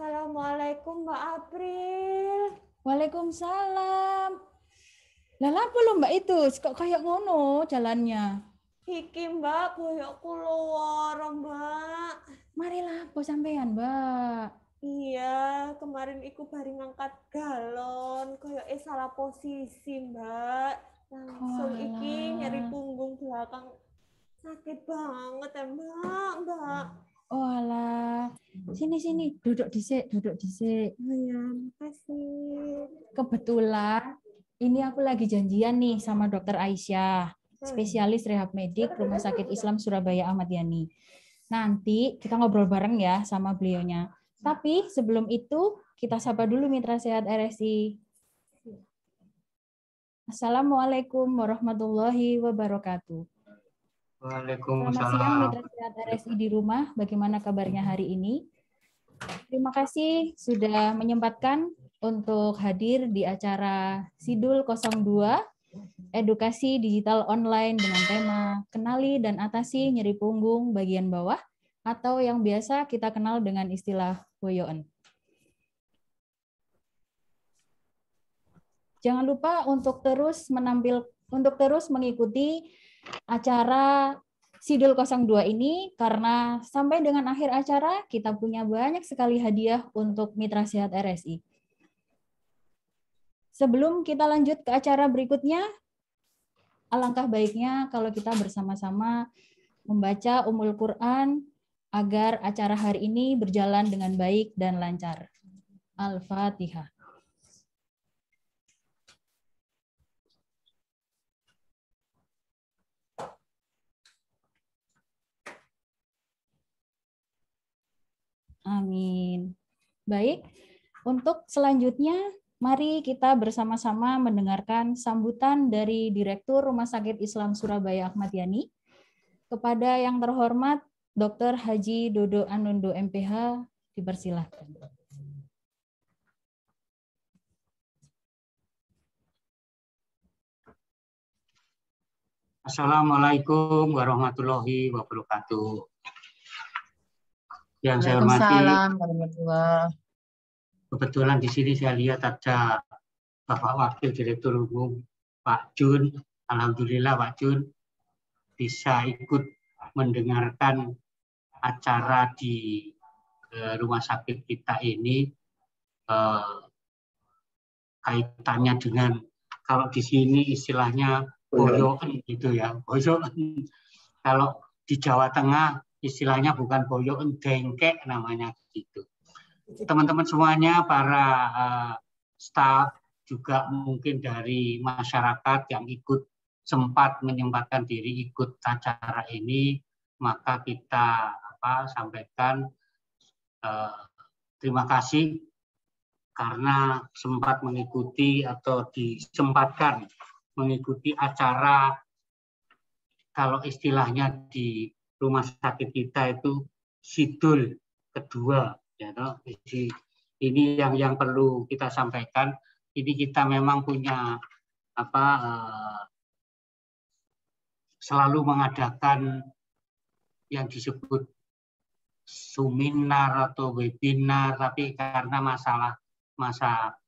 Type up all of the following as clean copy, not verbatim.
Assalamualaikum Mbak April. Waalaikumsalam. Lah apa lho Mbak itu? Kok kayak ngono jalannya? Iki Mbak koyok keluar Mbak. Mari lapo sampean, Mbak. Iya, kemarin iku bari ngangkat galon, koyok salah posisi Mbak. Langsung iki nyeri Walah. punggung belakang. Sakit banget ya Mbak. Oh alah. Sini, duduk dhisik. Oh ya, makasih. Kebetulan ini aku lagi janjian nih sama Dokter Aisyah, spesialis rehab medik Rumah Sakit Islam Surabaya Ahmad Yani. Nanti kita ngobrol bareng ya sama beliaunya. Tapi sebelum itu kita sapa dulu mitra sehat RSI. Assalamualaikum warahmatullahi wabarakatuh. Selamat siang mitra sehat RSI di rumah. Bagaimana kabarnya hari ini? Terima kasih sudah menyempatkan untuk hadir di acara Sidul 02 Edukasi Digital Online dengan tema Kenali dan Atasi Nyeri Punggung Bagian Bawah atau yang biasa kita kenal dengan istilah boyoen. Jangan lupa untuk terus mengikuti acara Sidul 02 ini karena sampai dengan akhir acara kita punya banyak sekali hadiah untuk mitra sehat RSI. Sebelum kita lanjut ke acara berikutnya, alangkah baiknya kalau kita bersama-sama membaca Ummul Quran agar acara hari ini berjalan dengan baik dan lancar. Al-Fatihah. Amin. Baik, untuk selanjutnya mari kita bersama-sama mendengarkan sambutan dari Direktur Rumah Sakit Islam Surabaya Ahmad Yani kepada yang terhormat Dr. Haji Dodo Anondo MPH, dipersilahkan. Assalamualaikum warahmatullahi wabarakatuh. Yang saya hormati, kebetulan di sini saya lihat ada Bapak Wakil Direktur Umum Pak Jun. Alhamdulillah Pak Jun bisa ikut mendengarkan acara di rumah sakit kita ini, kaitannya dengan kalau di sini istilahnya boyoen gitu ya, boyoen. Kalau di Jawa Tengah istilahnya bukan boyoen, dengkek namanya gitu. Teman-teman semuanya, para staf, juga mungkin dari masyarakat yang sempat menyempatkan diri ikut acara ini, maka kita sampaikan terima kasih karena sempat mengikuti atau disempatkan mengikuti acara, kalau istilahnya di rumah sakit kita itu Sidul kedua. Ya, jadi ini yang perlu kita sampaikan. Ini kita memang punya selalu mengadakan yang disebut seminar atau webinar, tapi karena masa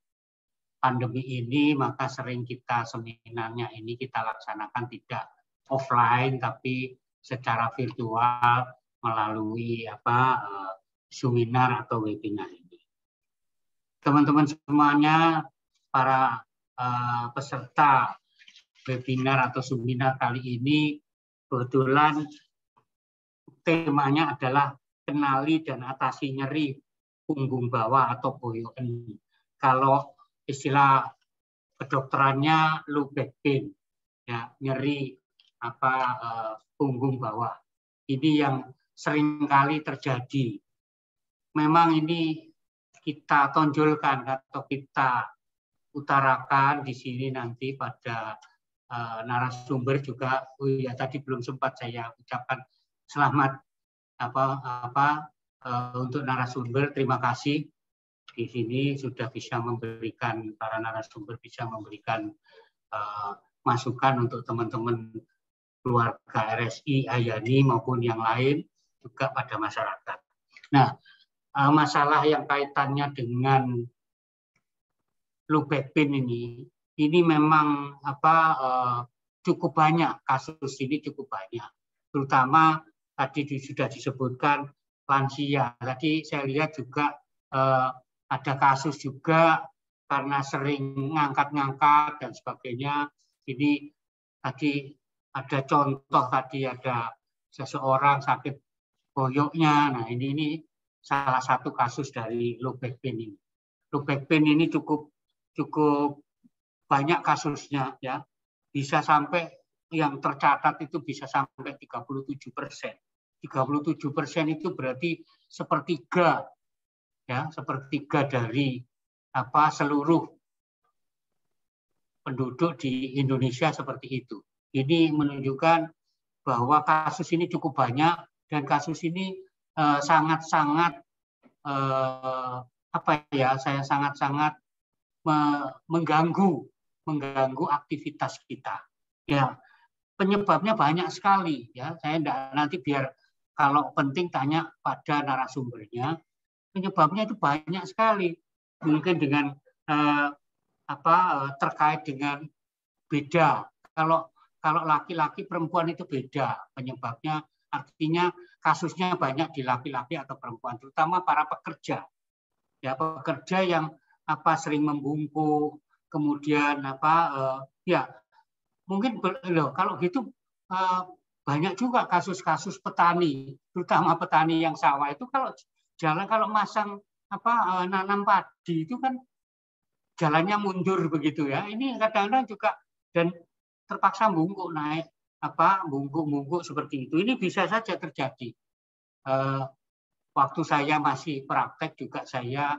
pandemi ini maka sering kita seminarnya ini kita laksanakan tidak offline tapi secara virtual melalui seminar atau webinar ini. Teman-teman semuanya, para peserta webinar atau seminar kali ini, kebetulan temanya adalah kenali dan atasi nyeri punggung bawah atau boyoen. Kalau istilah kedokterannya low back pain, ya, nyeri punggung bawah. Ini yang seringkali terjadi. Memang ini kita tonjolkan atau kita utarakan di sini nanti pada narasumber juga. Oh ya, tadi belum sempat saya ucapkan selamat untuk narasumber. Terima kasih di sini sudah bisa memberikan, para narasumber bisa memberikan masukan untuk teman-teman keluarga RSI, Ayani maupun yang lain juga pada masyarakat. Nah, masalah yang kaitannya dengan low back pain ini memang cukup banyak, kasus ini cukup banyak, terutama tadi sudah disebutkan lansia. Tadi saya lihat juga ada kasus juga karena sering ngangkat-ngangkat dan sebagainya. Ini tadi ada contoh, tadi ada seseorang sakit boyoknya. Nah, ini salah satu kasus dari low back pain ini. Low back pain ini cukup banyak kasusnya, ya. Bisa sampai yang tercatat itu bisa sampai 37%. 37% itu berarti sepertiga, ya, sepertiga dari seluruh penduduk di Indonesia seperti itu. Ini menunjukkan bahwa kasus ini cukup banyak dan kasus ini sangat-sangat saya sangat-sangat mengganggu aktivitas kita. Ya, penyebabnya banyak sekali, ya. Saya nanti biar kalau penting tanya pada narasumbernya. Penyebabnya itu banyak sekali. Mungkin dengan terkait dengan beda. Kalau laki-laki perempuan itu beda penyebabnya, artinya kasusnya banyak di laki-laki atau perempuan, terutama para pekerja. Ya, pekerja yang sering membungkuk, kemudian mungkin kalau gitu banyak juga kasus-kasus petani, terutama petani yang sawah itu kalau masang nanam padi itu kan jalannya mundur begitu, ya. Ini kadang-kadang juga dan terpaksa bungkuk naik bungkuk seperti itu. Ini bisa saja terjadi. Waktu saya masih praktek juga saya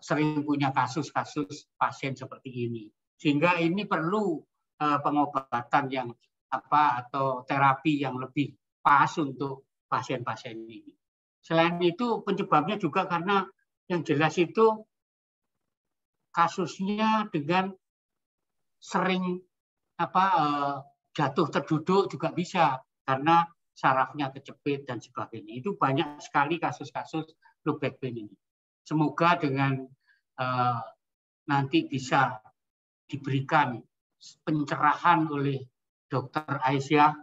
sering punya kasus-kasus pasien seperti ini, sehingga ini perlu pengobatan yang atau terapi yang lebih pas untuk pasien-pasien ini. Selain itu penyebabnya juga karena yang jelas itu kasusnya dengan sering jatuh terduduk juga bisa karena sarafnya kejepit dan sebagainya. Itu banyak sekali kasus-kasus low back pain ini. Semoga dengan nanti bisa diberikan pencerahan oleh Dr. Aisyah.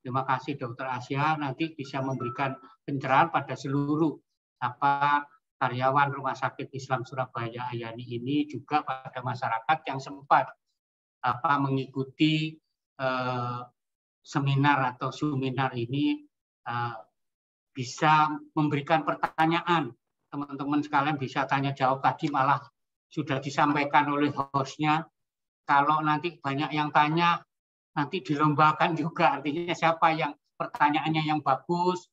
Terima kasih Dr. Aisyah, nanti bisa memberikan pencerahan pada seluruh karyawan Rumah Sakit Islam Surabaya Ayani ini, juga pada masyarakat yang sempat mengikuti seminar atau seminar ini, bisa memberikan pertanyaan. Teman-teman sekalian bisa tanya jawab, tadi malah sudah disampaikan oleh hostnya. Kalau nanti banyak yang tanya, nanti dilombakan juga, artinya siapa yang pertanyaannya yang bagus,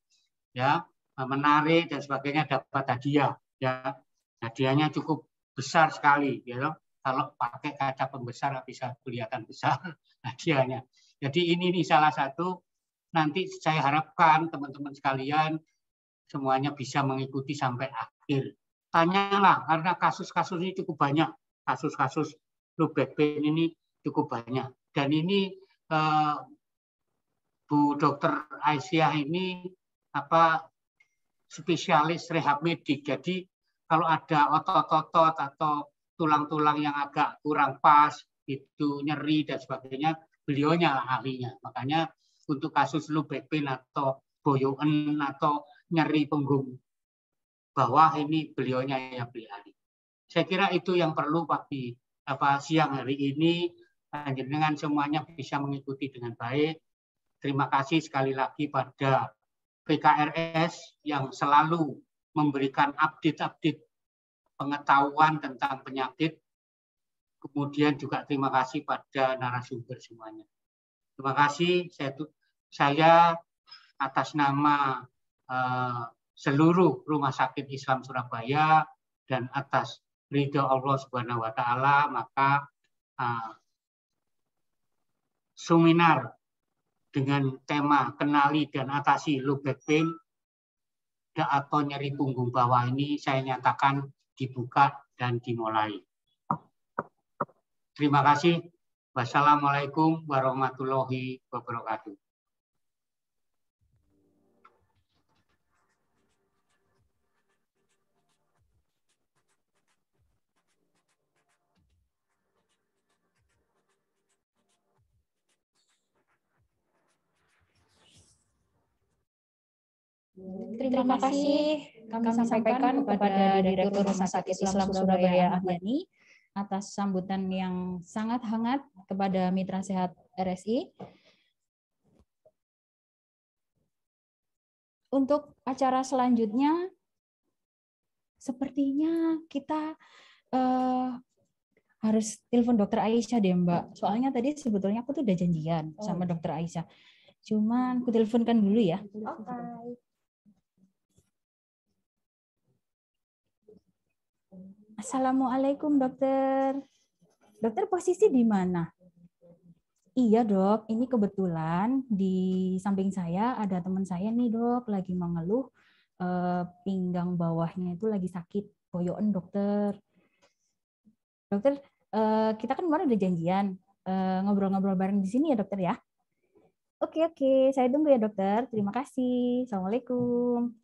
ya, menarik dan sebagainya, dapat hadiah, ya. Hadiahnya cukup besar sekali, ya. Kalau pakai kaca pembesar bisa kelihatan besar hadiahnya. Jadi ini salah satu, nanti saya harapkan teman-teman sekalian semuanya bisa mengikuti sampai akhir. Tanyalah, karena kasus-kasus ini cukup banyak. Kasus-kasus low back pain ini cukup banyak. Dan ini Bu Dr. Aisyah ini spesialis rehab medik. Jadi kalau ada otot-otot atau tulang-tulang yang agak kurang pas, itu nyeri dan sebagainya, beliaunya ahlinya. Makanya untuk kasus low back pain atau boyoken atau nyeri punggung bawah, ini beliaunya yang ahli. Saya kira itu yang perlu pagi siang hari ini, dengan semuanya bisa mengikuti dengan baik. Terima kasih sekali lagi pada PKRS yang selalu memberikan update-update pengetahuan tentang penyakit. Kemudian juga terima kasih pada narasumber semuanya. Terima kasih. Saya atas nama seluruh Rumah Sakit Islam Surabaya dan atas ridho Allah Subhanahu wa Ta'ala, maka seminar dengan tema kenali dan atasi low back pain atau nyeri punggung bawah ini saya nyatakan dibuka dan dimulai. Terima kasih. Wassalamualaikum warahmatullahi wabarakatuh. Terima kasih kami sampaikan kepada Direktur Rumah Sakit Islam Surabaya Ahmad Yani atas sambutan yang sangat hangat kepada Mitra Sehat RSI. Untuk acara selanjutnya, sepertinya kita harus telepon Dokter Aisyah deh, Mbak. Soalnya tadi sebetulnya aku tuh udah janjian sama Dokter Aisyah. Cuman aku teleponkan dulu ya. Oke. Assalamualaikum, dokter. Dokter posisi di mana? Iya, Dok. Ini kebetulan di samping saya ada teman saya nih, Dok. Lagi mengeluh pinggang bawahnya itu lagi sakit. Boyoken, dokter. Dokter, kita kan kemarin udah janjian ngobrol-ngobrol bareng di sini ya, dokter ya? Oke. Saya tunggu ya, dokter. Terima kasih. Assalamualaikum.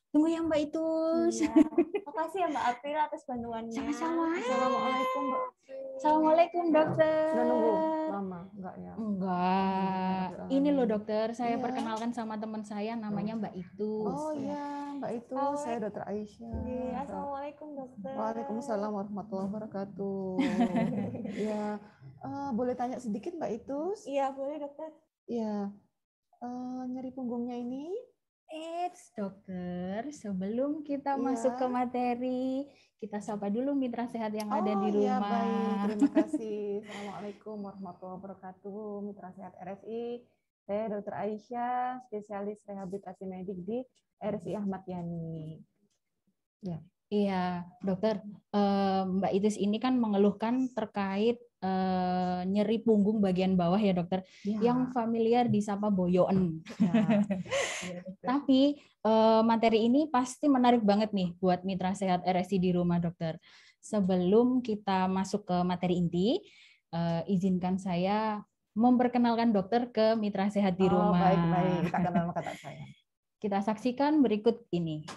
Tunggu ya, Mbak Itus. Iya. Makasih ya Mbak April atas bantuannya. Sama-sama. Assalamualaikum Mbak. Assalamualaikum, dokter. Udah nunggu lama, enggak ya? Enggak. Ini loh, dokter. Saya perkenalkan sama teman saya, namanya Mbak Itus. Oh iya, Mbak itu saya Dokter Aisyah. Iya, Assalamualaikum dokter. Waalaikumsalam warahmatullahi wabarakatuh. Ya, boleh tanya sedikit Mbak Itus? Iya boleh dokter. Iya, nyeri punggungnya ini? Dokter, sebelum kita masuk ke materi, kita sapa dulu mitra sehat yang ada di Iya, rumah. baik. Terima kasih. Assalamualaikum warahmatullahi wabarakatuh. Mitra Sehat RSI. Saya Dokter Aisyah, spesialis rehabilitasi medik di RSI Ahmad Yani. Ya. Iya, dokter. Mbak Itus ini kan mengeluhkan terkait nyeri punggung bagian bawah ya, dokter. Ya. Yang familiar disapa boyoken. Ya. Tapi materi ini pasti menarik banget nih buat mitra sehat RSI di rumah, dokter. Sebelum kita masuk ke materi inti, izinkan saya memperkenalkan dokter ke mitra sehat di rumah. Baik. Kita kenal kata saya. Kita saksikan berikut ini.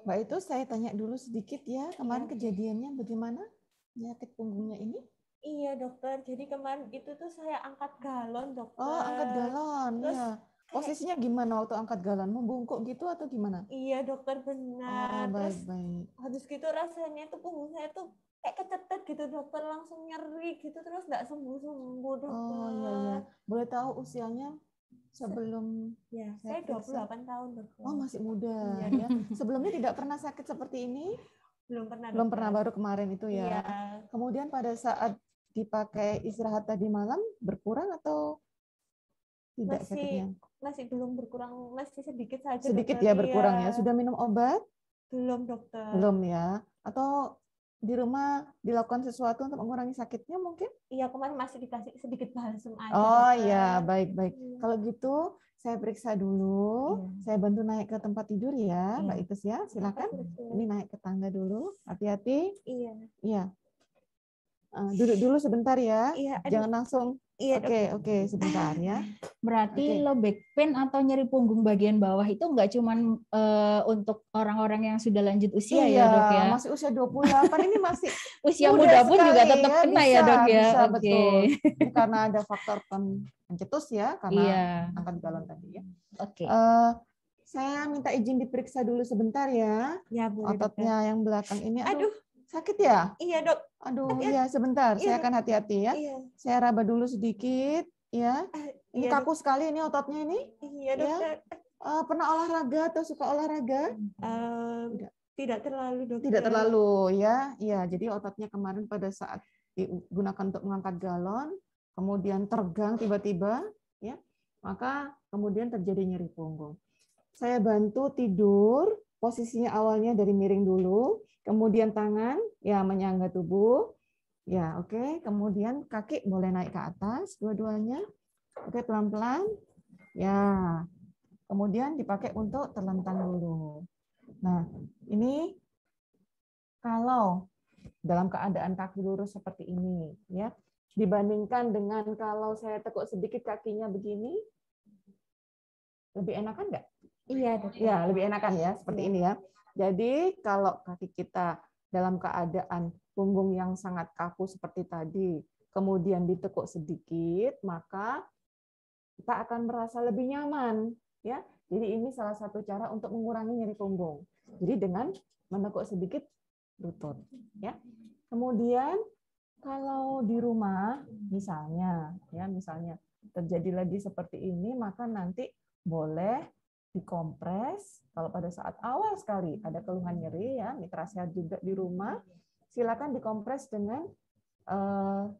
Mbak itu saya tanya dulu sedikit ya, kemarin kejadiannya bagaimana penyakit punggungnya ini? Iya dokter, jadi kemarin itu tuh saya angkat galon dokter. Oh, angkat galon, Terus, ya. Posisinya gimana waktu angkat galon? Membungkuk gitu atau gimana? Iya dokter benar. Baik. Habis gitu rasanya tuh punggung saya tuh kayak kecetet gitu dokter, langsung nyeri gitu, terus nggak sembuh-sembuh dokter. Oh iya. Boleh tahu usianya sebelum? Ya, saya 28 tahun dokter. Oh masih muda Iya. ya. Sebelumnya tidak pernah sakit seperti ini? Belum pernah. Belum pernah, baru kemarin itu ya. Iya. Kemudian pada saat dipakai istirahat tadi malam berkurang atau tidak sakitnya? Masih belum berkurang, masih sedikit saja. Sedikit dokter. ya berkurang Iya. ya. Sudah minum obat? Belum dokter. Belum ya. Atau di rumah dilakukan sesuatu untuk mengurangi sakitnya mungkin? Iya, kemarin masih dikasih sedikit balsam aja. Oh dokter. iya, baik. Kalau gitu saya periksa dulu. Iya. Saya bantu naik ke tempat tidur ya, Iya. Mbak Itus ya. Silakan. Ini naik ke tangga dulu. Hati-hati. Iya. Iya. Duduk dulu sebentar ya. Iya. Jangan langsung. Iya, Oke, sebentar ya. Berarti low back pain atau nyeri punggung bagian bawah itu nggak cuman untuk orang-orang yang sudah lanjut usia Iya, ya, Dok ya? masih usia 28 ini masih Usia muda pun juga sekali tetap kena ya, Dok ya. Bisa, Oke. betul. Ini karena ada faktor pencetus ya, karena Iya. angkat galon tadi ya. Oke. Saya minta izin diperiksa dulu sebentar ya. Ya, boleh, Ototnya yang belakang ini. Aduh. Sakit ya? Iya, Dok. Aduh, iya sebentar. Iya, Saya akan hati-hati ya. Iya. Saya raba dulu sedikit ya. Ini Iya, kaku sekali ini ototnya ini. Iya, Ya. dokter. Pernah olahraga atau suka olahraga? Tidak terlalu, dokter. Tidak terlalu ya. Iya, jadi ototnya kemarin pada saat digunakan untuk mengangkat galon, kemudian tergang tiba-tiba, ya, maka kemudian terjadi nyeri punggung. Saya bantu tidur, posisinya awalnya dari miring dulu, kemudian tangan ya menyangga tubuh, ya oke, kemudian kaki boleh naik ke atas dua-duanya, oke pelan-pelan, ya, kemudian dipakai untuk terlentang dulu. Nah ini kalau dalam keadaan kaki lurus seperti ini, ya, dibandingkan dengan kalau saya tekuk sedikit kakinya begini, lebih enakan nggak? Iya, dokter. Ya, lebih enakan ya, seperti ini ya. Jadi kalau kaki kita dalam keadaan punggung yang sangat kaku seperti tadi, kemudian ditekuk sedikit, maka kita akan merasa lebih nyaman, ya. Jadi ini salah satu cara untuk mengurangi nyeri punggung. Jadi dengan menekuk sedikit lutut, ya. Kemudian kalau di rumah misalnya terjadi lagi seperti ini, maka nanti boleh dikompres. Kalau pada saat awal sekali ada keluhan nyeri, ya, mitra sehat juga di rumah, silakan dikompres dengan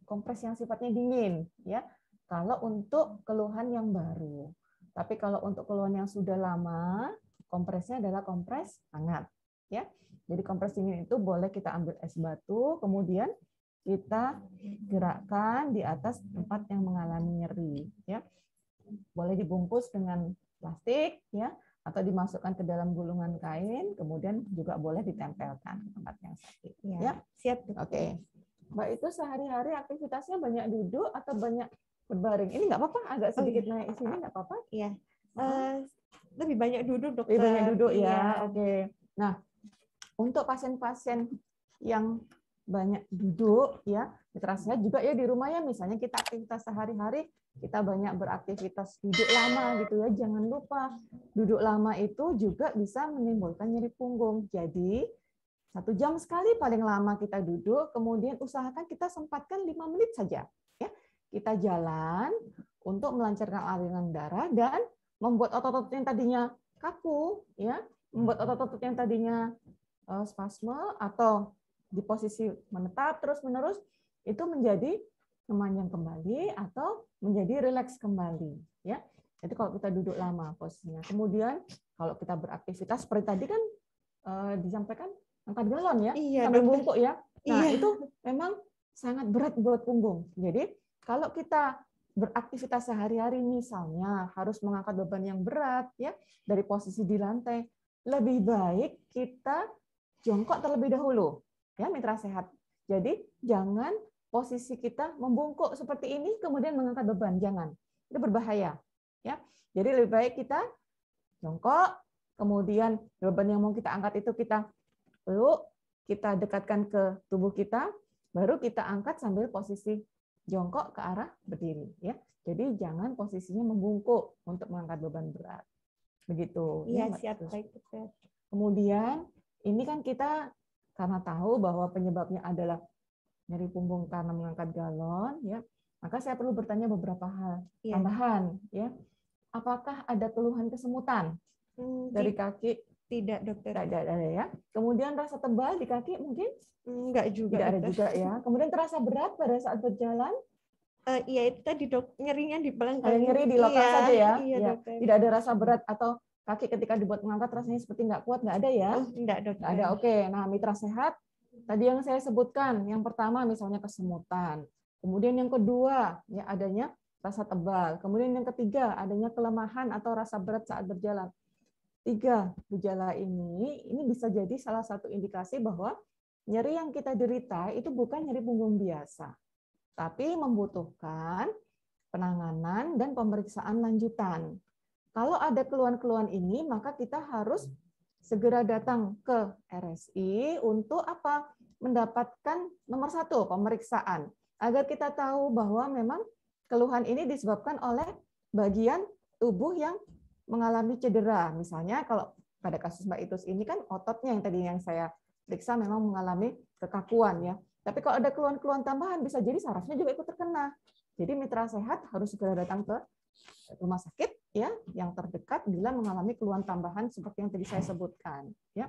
kompres yang sifatnya dingin, ya. Kalau untuk keluhan yang baru, tapi kalau untuk keluhan yang sudah lama, kompresnya adalah kompres hangat, ya. Jadi kompres dingin itu boleh kita ambil es batu, kemudian kita gerakkan di atas tempat yang mengalami nyeri, ya. Boleh dibungkus dengan plastik, ya, atau dimasukkan ke dalam gulungan kain, kemudian juga boleh ditempelkan ke tempat yang sakit, ya. Siap. Oke. Mbak itu sehari-hari aktivitasnya banyak duduk atau banyak berbaring? Ini nggak apa-apa, agak sedikit naik sini nggak apa-apa? Iya. Lebih banyak duduk, dokter. Lebih banyak duduk ya. Iya. Oke. Nah, untuk pasien-pasien yang banyak duduk, ya, mitra sehat juga ya di rumah ya, misalnya kita aktivitas sehari-hari, kita banyak beraktivitas duduk lama gitu ya, jangan lupa duduk lama itu juga bisa menimbulkan nyeri punggung. Jadi 1 jam sekali paling lama kita duduk, kemudian usahakan kita sempatkan 5 menit saja, ya. Kita jalan untuk melancarkan aliran darah dan membuat otot-otot yang tadinya kaku, ya, membuat otot-otot yang tadinya spasme atau di posisi menetap terus-menerus itu menjadi memanjang kembali atau menjadi rileks kembali, ya. Jadi kalau kita duduk lama posisinya, kemudian kalau kita beraktivitas seperti tadi kan disampaikan angkat galon ya, Iya, sambil dokter. bungkuk ya. Nah, Iya. itu memang sangat berat buat punggung. Jadi kalau kita beraktivitas sehari-hari misalnya harus mengangkat beban yang berat ya dari posisi di lantai, lebih baik kita jongkok terlebih dahulu ya mitra sehat. Jadi jangan posisi kita membungkuk seperti ini kemudian mengangkat beban, jangan. Itu berbahaya ya. Jadi lebih baik kita jongkok, kemudian beban yang mau kita angkat itu kita peluk, kita dekatkan ke tubuh kita, baru kita angkat sambil posisi jongkok ke arah berdiri ya. Jadi jangan posisinya membungkuk untuk mengangkat beban berat. Begitu. Iya, ya, siap, baik, dokter. Kemudian ini kan kita karena tahu bahwa penyebabnya adalah nyeri punggung karena mengangkat galon ya. Maka saya perlu bertanya beberapa hal tambahan ya. Apakah ada keluhan kesemutan dari kaki? Tidak, dokter. Tidak ada ya. Kemudian rasa tebal di kaki mungkin? Enggak juga. Tidak ada juga ya. Kemudian terasa berat pada saat berjalan? Iya, itu tadi dok, nyerinya di pelengkap. Hanya nyeri di lokal saja ya. Iya, dokter. Tidak ada rasa berat atau kaki ketika dibuat mengangkat rasanya seperti nggak kuat, nggak ada ya? Enggak, dokter. Nggak ada. Oke. Nah, mitra sehat tadi yang saya sebutkan, yang pertama misalnya kesemutan. Kemudian yang kedua ya adanya rasa tebal. Kemudian yang ketiga adanya kelemahan atau rasa berat saat berjalan. 3 gejala ini bisa jadi salah satu indikasi bahwa nyeri yang kita derita itu bukan nyeri punggung biasa, tapi membutuhkan penanganan dan pemeriksaan lanjutan. Kalau ada keluhan-keluhan ini, maka kita harus segera datang ke RSI untuk apa? Mendapatkan nomor 1 pemeriksaan agar kita tahu bahwa memang keluhan ini disebabkan oleh bagian tubuh yang mengalami cedera. Misalnya kalau pada kasus Mbak Itus ini kan ototnya yang tadi yang saya periksa memang mengalami kekakuan ya. Tapi kalau ada keluhan-keluhan tambahan bisa jadi sarafnya juga ikut terkena. Jadi mitra sehat harus segera datang ke rumah sakit ya yang terdekat bila mengalami keluhan tambahan seperti yang tadi saya sebutkan ya.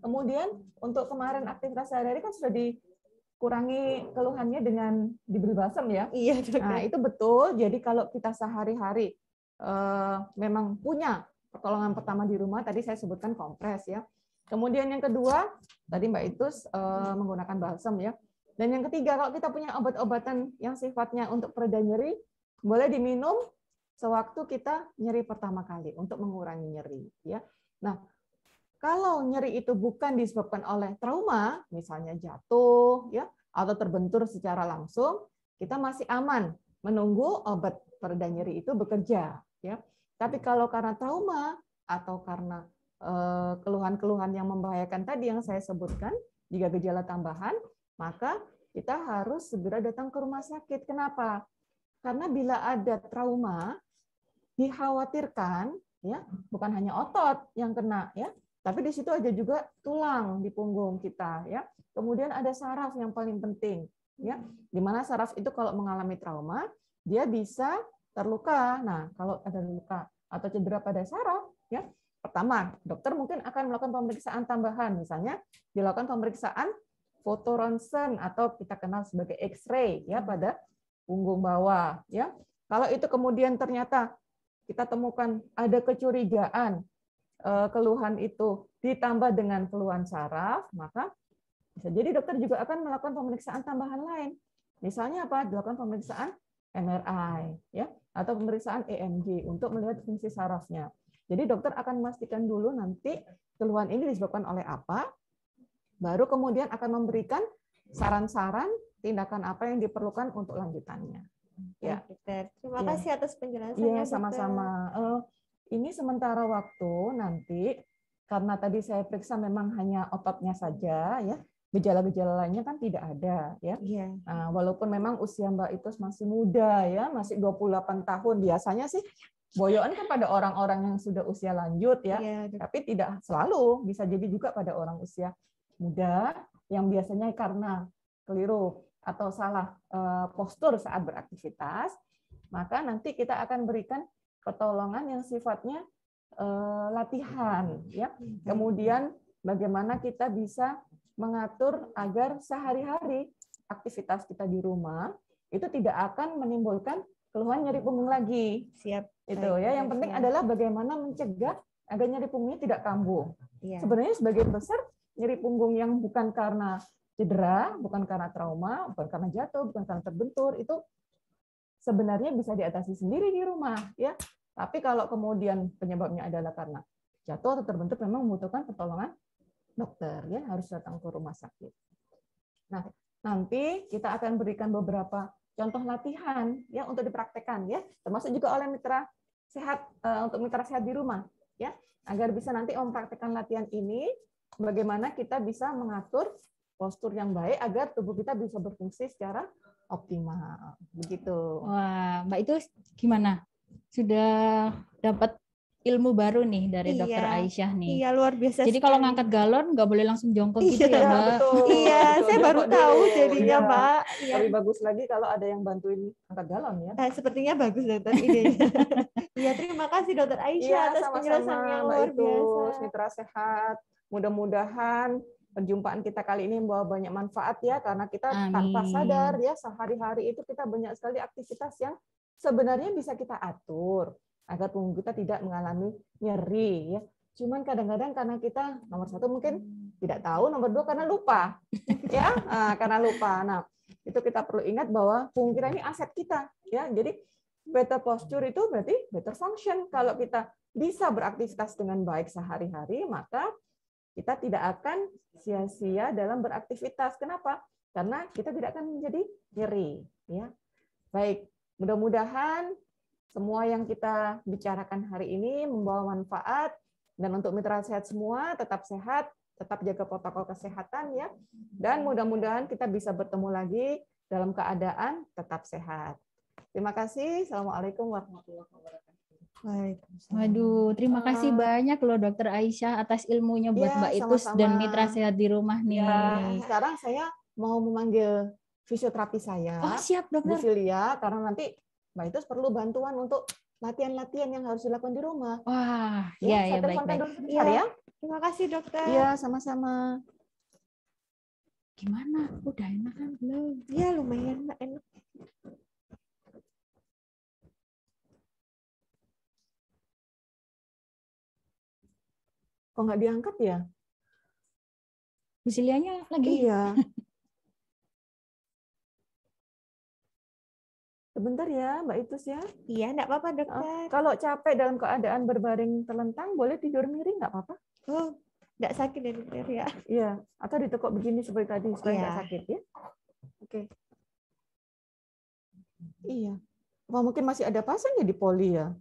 Kemudian untuk kemarin aktivitas sehari-hari kan sudah dikurangi keluhannya dengan diberi balsam ya. Iya, dokter. Nah, itu betul. Jadi kalau kita sehari-hari memang punya pertolongan pertama di rumah, tadi saya sebutkan kompres ya. Kemudian yang kedua, tadi Mbak Itus menggunakan balsam ya. Dan yang ketiga, kalau kita punya obat-obatan yang sifatnya untuk pereda nyeri, boleh diminum sewaktu kita nyeri pertama kali untuk mengurangi nyeri ya. Nah, kalau nyeri itu bukan disebabkan oleh trauma, misalnya jatuh ya atau terbentur secara langsung, kita masih aman menunggu obat pereda nyeri itu bekerja ya. Tapi kalau karena trauma atau karena keluhan-keluhan yang membahayakan tadi yang saya sebutkan, jika gejala tambahan, maka kita harus segera datang ke rumah sakit. Kenapa? Karena bila ada trauma, dikhawatirkan ya bukan hanya otot yang kena ya, tapi di situ ada juga tulang di punggung kita ya. Kemudian ada saraf yang paling penting ya. Di mana saraf itu kalau mengalami trauma, dia bisa terluka. Nah, kalau ada luka atau cedera pada saraf ya, pertama, dokter mungkin akan melakukan pemeriksaan tambahan, misalnya dilakukan pemeriksaan foto ronsen atau kita kenal sebagai X-ray ya pada punggung bawah ya. Kalau itu kemudian ternyata kita temukan ada kecurigaan keluhan itu ditambah dengan keluhan saraf, maka bisa jadi dokter juga akan melakukan pemeriksaan tambahan lain. Misalnya apa? Dilakukan pemeriksaan MRI ya atau pemeriksaan EMG untuk melihat fungsi sarafnya. Jadi dokter akan memastikan dulu nanti keluhan ini disebabkan oleh apa, baru kemudian akan memberikan saran-saran tindakan apa yang diperlukan untuk lanjutannya. Ya, dokter. Terima kasih atas penjelasannya. Iya, sama-sama. Ini sementara waktu nanti karena tadi saya periksa memang hanya ototnya saja ya. Gejala-gejala lainnya kan tidak ada ya. Iya. Nah, walaupun memang usia Mbak Itus masih muda ya, masih 28 tahun. Biasanya sih boyoan kan pada orang-orang yang sudah usia lanjut ya. Iya, Tapi tidak selalu, bisa jadi juga pada orang usia muda yang biasanya karena keliru atau salah postur saat beraktivitas, maka nanti kita akan berikan pertolongan yang sifatnya latihan ya. Kemudian bagaimana kita bisa mengatur agar sehari-hari aktivitas kita di rumah itu tidak akan menimbulkan keluhan nyeri punggung lagi. Siap. Itu ya. Yang penting adalah bagaimana mencegah agar nyeri punggungnya tidak kambuh. Iya. Sebenarnya sebagian besar nyeri punggung yang bukan karena cedera, bukan karena trauma, bukan karena jatuh, bukan karena terbentur, itu sebenarnya bisa diatasi sendiri di rumah ya. Tapi kalau kemudian penyebabnya adalah karena jatuh atau terbentur, memang membutuhkan pertolongan dokter ya, harus datang ke rumah sakit. Nah, nanti kita akan berikan beberapa contoh latihan ya untuk dipraktekkan ya, termasuk juga oleh mitra sehat untuk mitra sehat di rumah ya, agar bisa nanti mempraktekkan latihan ini bagaimana kita bisa mengatur postur yang baik agar tubuh kita bisa berfungsi secara optimal. Begitu. Wah, Mbak itu gimana? Sudah dapat ilmu baru nih dari Dokter Aisyah nih. Iya, luar biasa. Jadi kalau ngangkat galon nggak boleh langsung jongkok gitu ya, Mbak? Betul, iya, betul. saya baru tahu jadinya, Iya. Mbak. Iya. Lebih bagus lagi kalau ada yang bantuin angkat galon ya. Sepertinya bagus dokter ide. Iya, terima kasih Dokter Aisyah atas penjelasan yang luar biasa. Mitra sehat. Mudah-mudahan perjumpaan kita kali ini membawa banyak manfaat ya, karena kita tanpa sadar ya sehari-hari itu kita banyak sekali aktivitas yang sebenarnya bisa kita atur agar punggung kita tidak mengalami nyeri ya. Cuman kadang-kadang karena kita nomor satu mungkin tidak tahu, nomor dua karena lupa ya, karena lupa. Nah, itu kita perlu ingat bahwa punggung kita ini aset kita ya. Jadi better posture itu berarti better function. Kalau kita bisa beraktivitas dengan baik sehari-hari, maka kita tidak akan sia-sia dalam beraktivitas. Kenapa? Karena kita tidak akan menjadi nyeri ya. Baik, mudah-mudahan semua yang kita bicarakan hari ini membawa manfaat, dan untuk mitra sehat semua tetap sehat, tetap jaga protokol kesehatan ya, dan mudah-mudahan kita bisa bertemu lagi dalam keadaan tetap sehat. Terima kasih. Assalamualaikum warahmatullahi wabarakatuh. Waduh, terima kasih banyak loh Dokter Aisyah atas ilmunya buat Ya, Mbak Itus sama-sama. dan mitra sehat di rumah nih. Ya, sekarang saya mau memanggil fisioterapi saya, Oh siap Bu dokter. Filia, karena nanti Mbak itu perlu bantuan untuk latihan-latihan yang harus dilakukan di rumah. Wah, Ya, ya saya teleponkan baik-baik. dulu sebentar ya. Terima kasih dokter. Iya, sama-sama. Gimana? Udah enak kan belum? Ya lumayan Mbak, enak. Kok nggak diangkat ya? Bu Silianya lagi? Iya. Sebentar ya, Mbak Itus ya. Iya, enggak apa-apa dokter. Kalau capek dalam keadaan berbaring terlentang, boleh tidur miring nggak apa-apa? Oh, enggak sakit ya dokter ya. Iya, atau ditekuk begini seperti tadi supaya nggak Iya. sakit ya. Oke. Iya. Apa mungkin masih ada pasien ya di poli ya?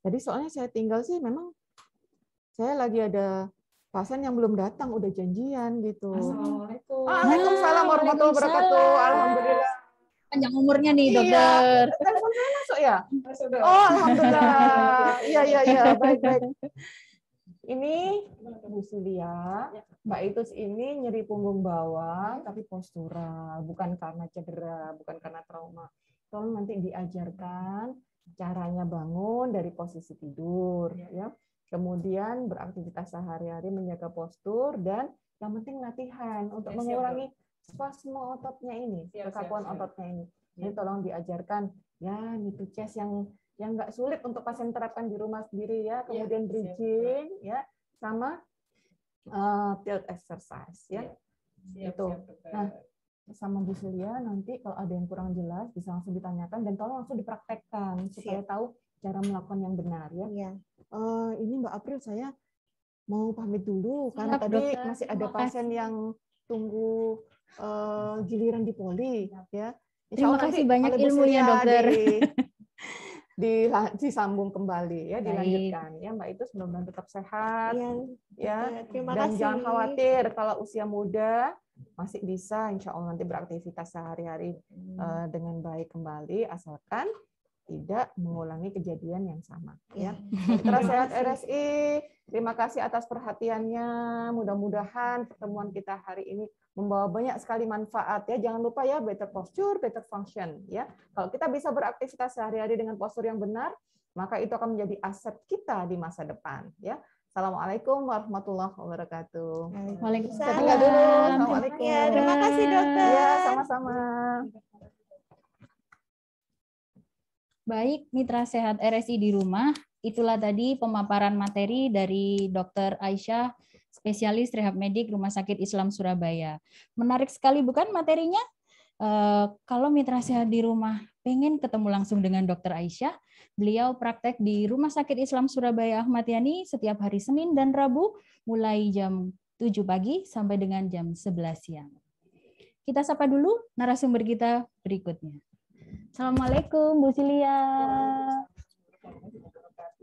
Jadi soalnya saya tinggal sih memang saya lagi ada pasien yang belum datang, udah janjian gitu. Assalamualaikum. Waalaikumsalam warahmatullahi wabarakatuh. Alhamdulillah. Panjang umurnya nih, Iya. dokter. Telepon saya masuk ya? Sudah. Oh, alhamdulillah. Iya, baik. Ini Bu Silia, Mbak Itus ini nyeri punggung bawah, tapi postural, bukan karena cedera, bukan karena trauma. Tolong nanti diajarkan caranya bangun dari posisi tidur, ya. Kemudian beraktivitas sehari-hari menjaga postur dan yang penting latihan untuk mengurangi spasme ototnya ini, kekakuan ototnya ini. Jadi tolong diajarkan ya itu chest yang nggak sulit untuk pasien terapkan di rumah sendiri ya. Kemudian bridging ya sama tilt exercise ya. Itu. Nah, sama Bu Silia nanti kalau ada yang kurang jelas bisa langsung ditanyakan dan tolong langsung dipraktekkan supaya tahu cara melakukan yang benar ya. Iya. Ini Mbak April saya mau pamit dulu karena Siap, tadi dokter. masih ada Terima pasien kasih. yang tunggu giliran di poli ya. Insya Terima Allah kasih nanti banyak oleh Bu ilmunya, Silia dokter. disambung kembali ya, Baik. dilanjutkan ya Mbak itu mudah-mudahan tetap sehat Iya. ya. Terima Dan kasih. jangan khawatir kalau usia muda masih bisa insya Allah nanti beraktivitas sehari-hari dengan baik kembali asalkan tidak mengulangi kejadian yang sama ya. Mitra Sehat RSI, terima kasih atas perhatiannya. Mudah-mudahan pertemuan kita hari ini membawa banyak sekali manfaat ya. Jangan lupa ya better posture, better function ya. Kalau kita bisa beraktivitas sehari-hari dengan postur yang benar, maka itu akan menjadi aset kita di masa depan ya. Assalamualaikum warahmatullahi wabarakatuh. Waalaikumsalam. Saya tinggal dulu. Assalamualaikum. Ya, terima kasih dokter. Ya, sama-sama. Baik, Mitra Sehat RSI di rumah, itulah tadi pemaparan materi dari Dr. Aisyah, spesialis rehab medik Rumah Sakit Islam Surabaya. Menarik sekali bukan materinya? Kalau Mitra Sehat di rumah pengen ketemu langsung dengan Dr. Aisyah, beliau praktek di Rumah Sakit Islam Surabaya Ahmad Yani setiap hari Senin dan Rabu mulai jam 7 pagi sampai dengan jam 11 siang. Kita sapa dulu narasumber kita berikutnya. Assalamualaikum Bu Silia.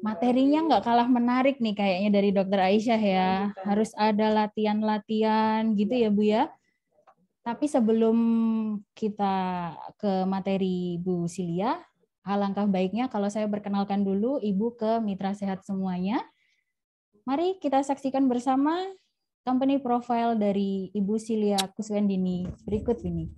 Materinya nggak kalah menarik nih kayaknya dari Dr. Aisyah ya. Harus ada latihan-latihan gitu ya Bu ya. Tapi sebelum kita ke materi Bu Silia, alangkah baiknya kalau saya perkenalkan dulu Ibu ke Mitra Sehat semuanya. Mari kita saksikan bersama company profile dari Ibu Silia Kuswendini berikut ini.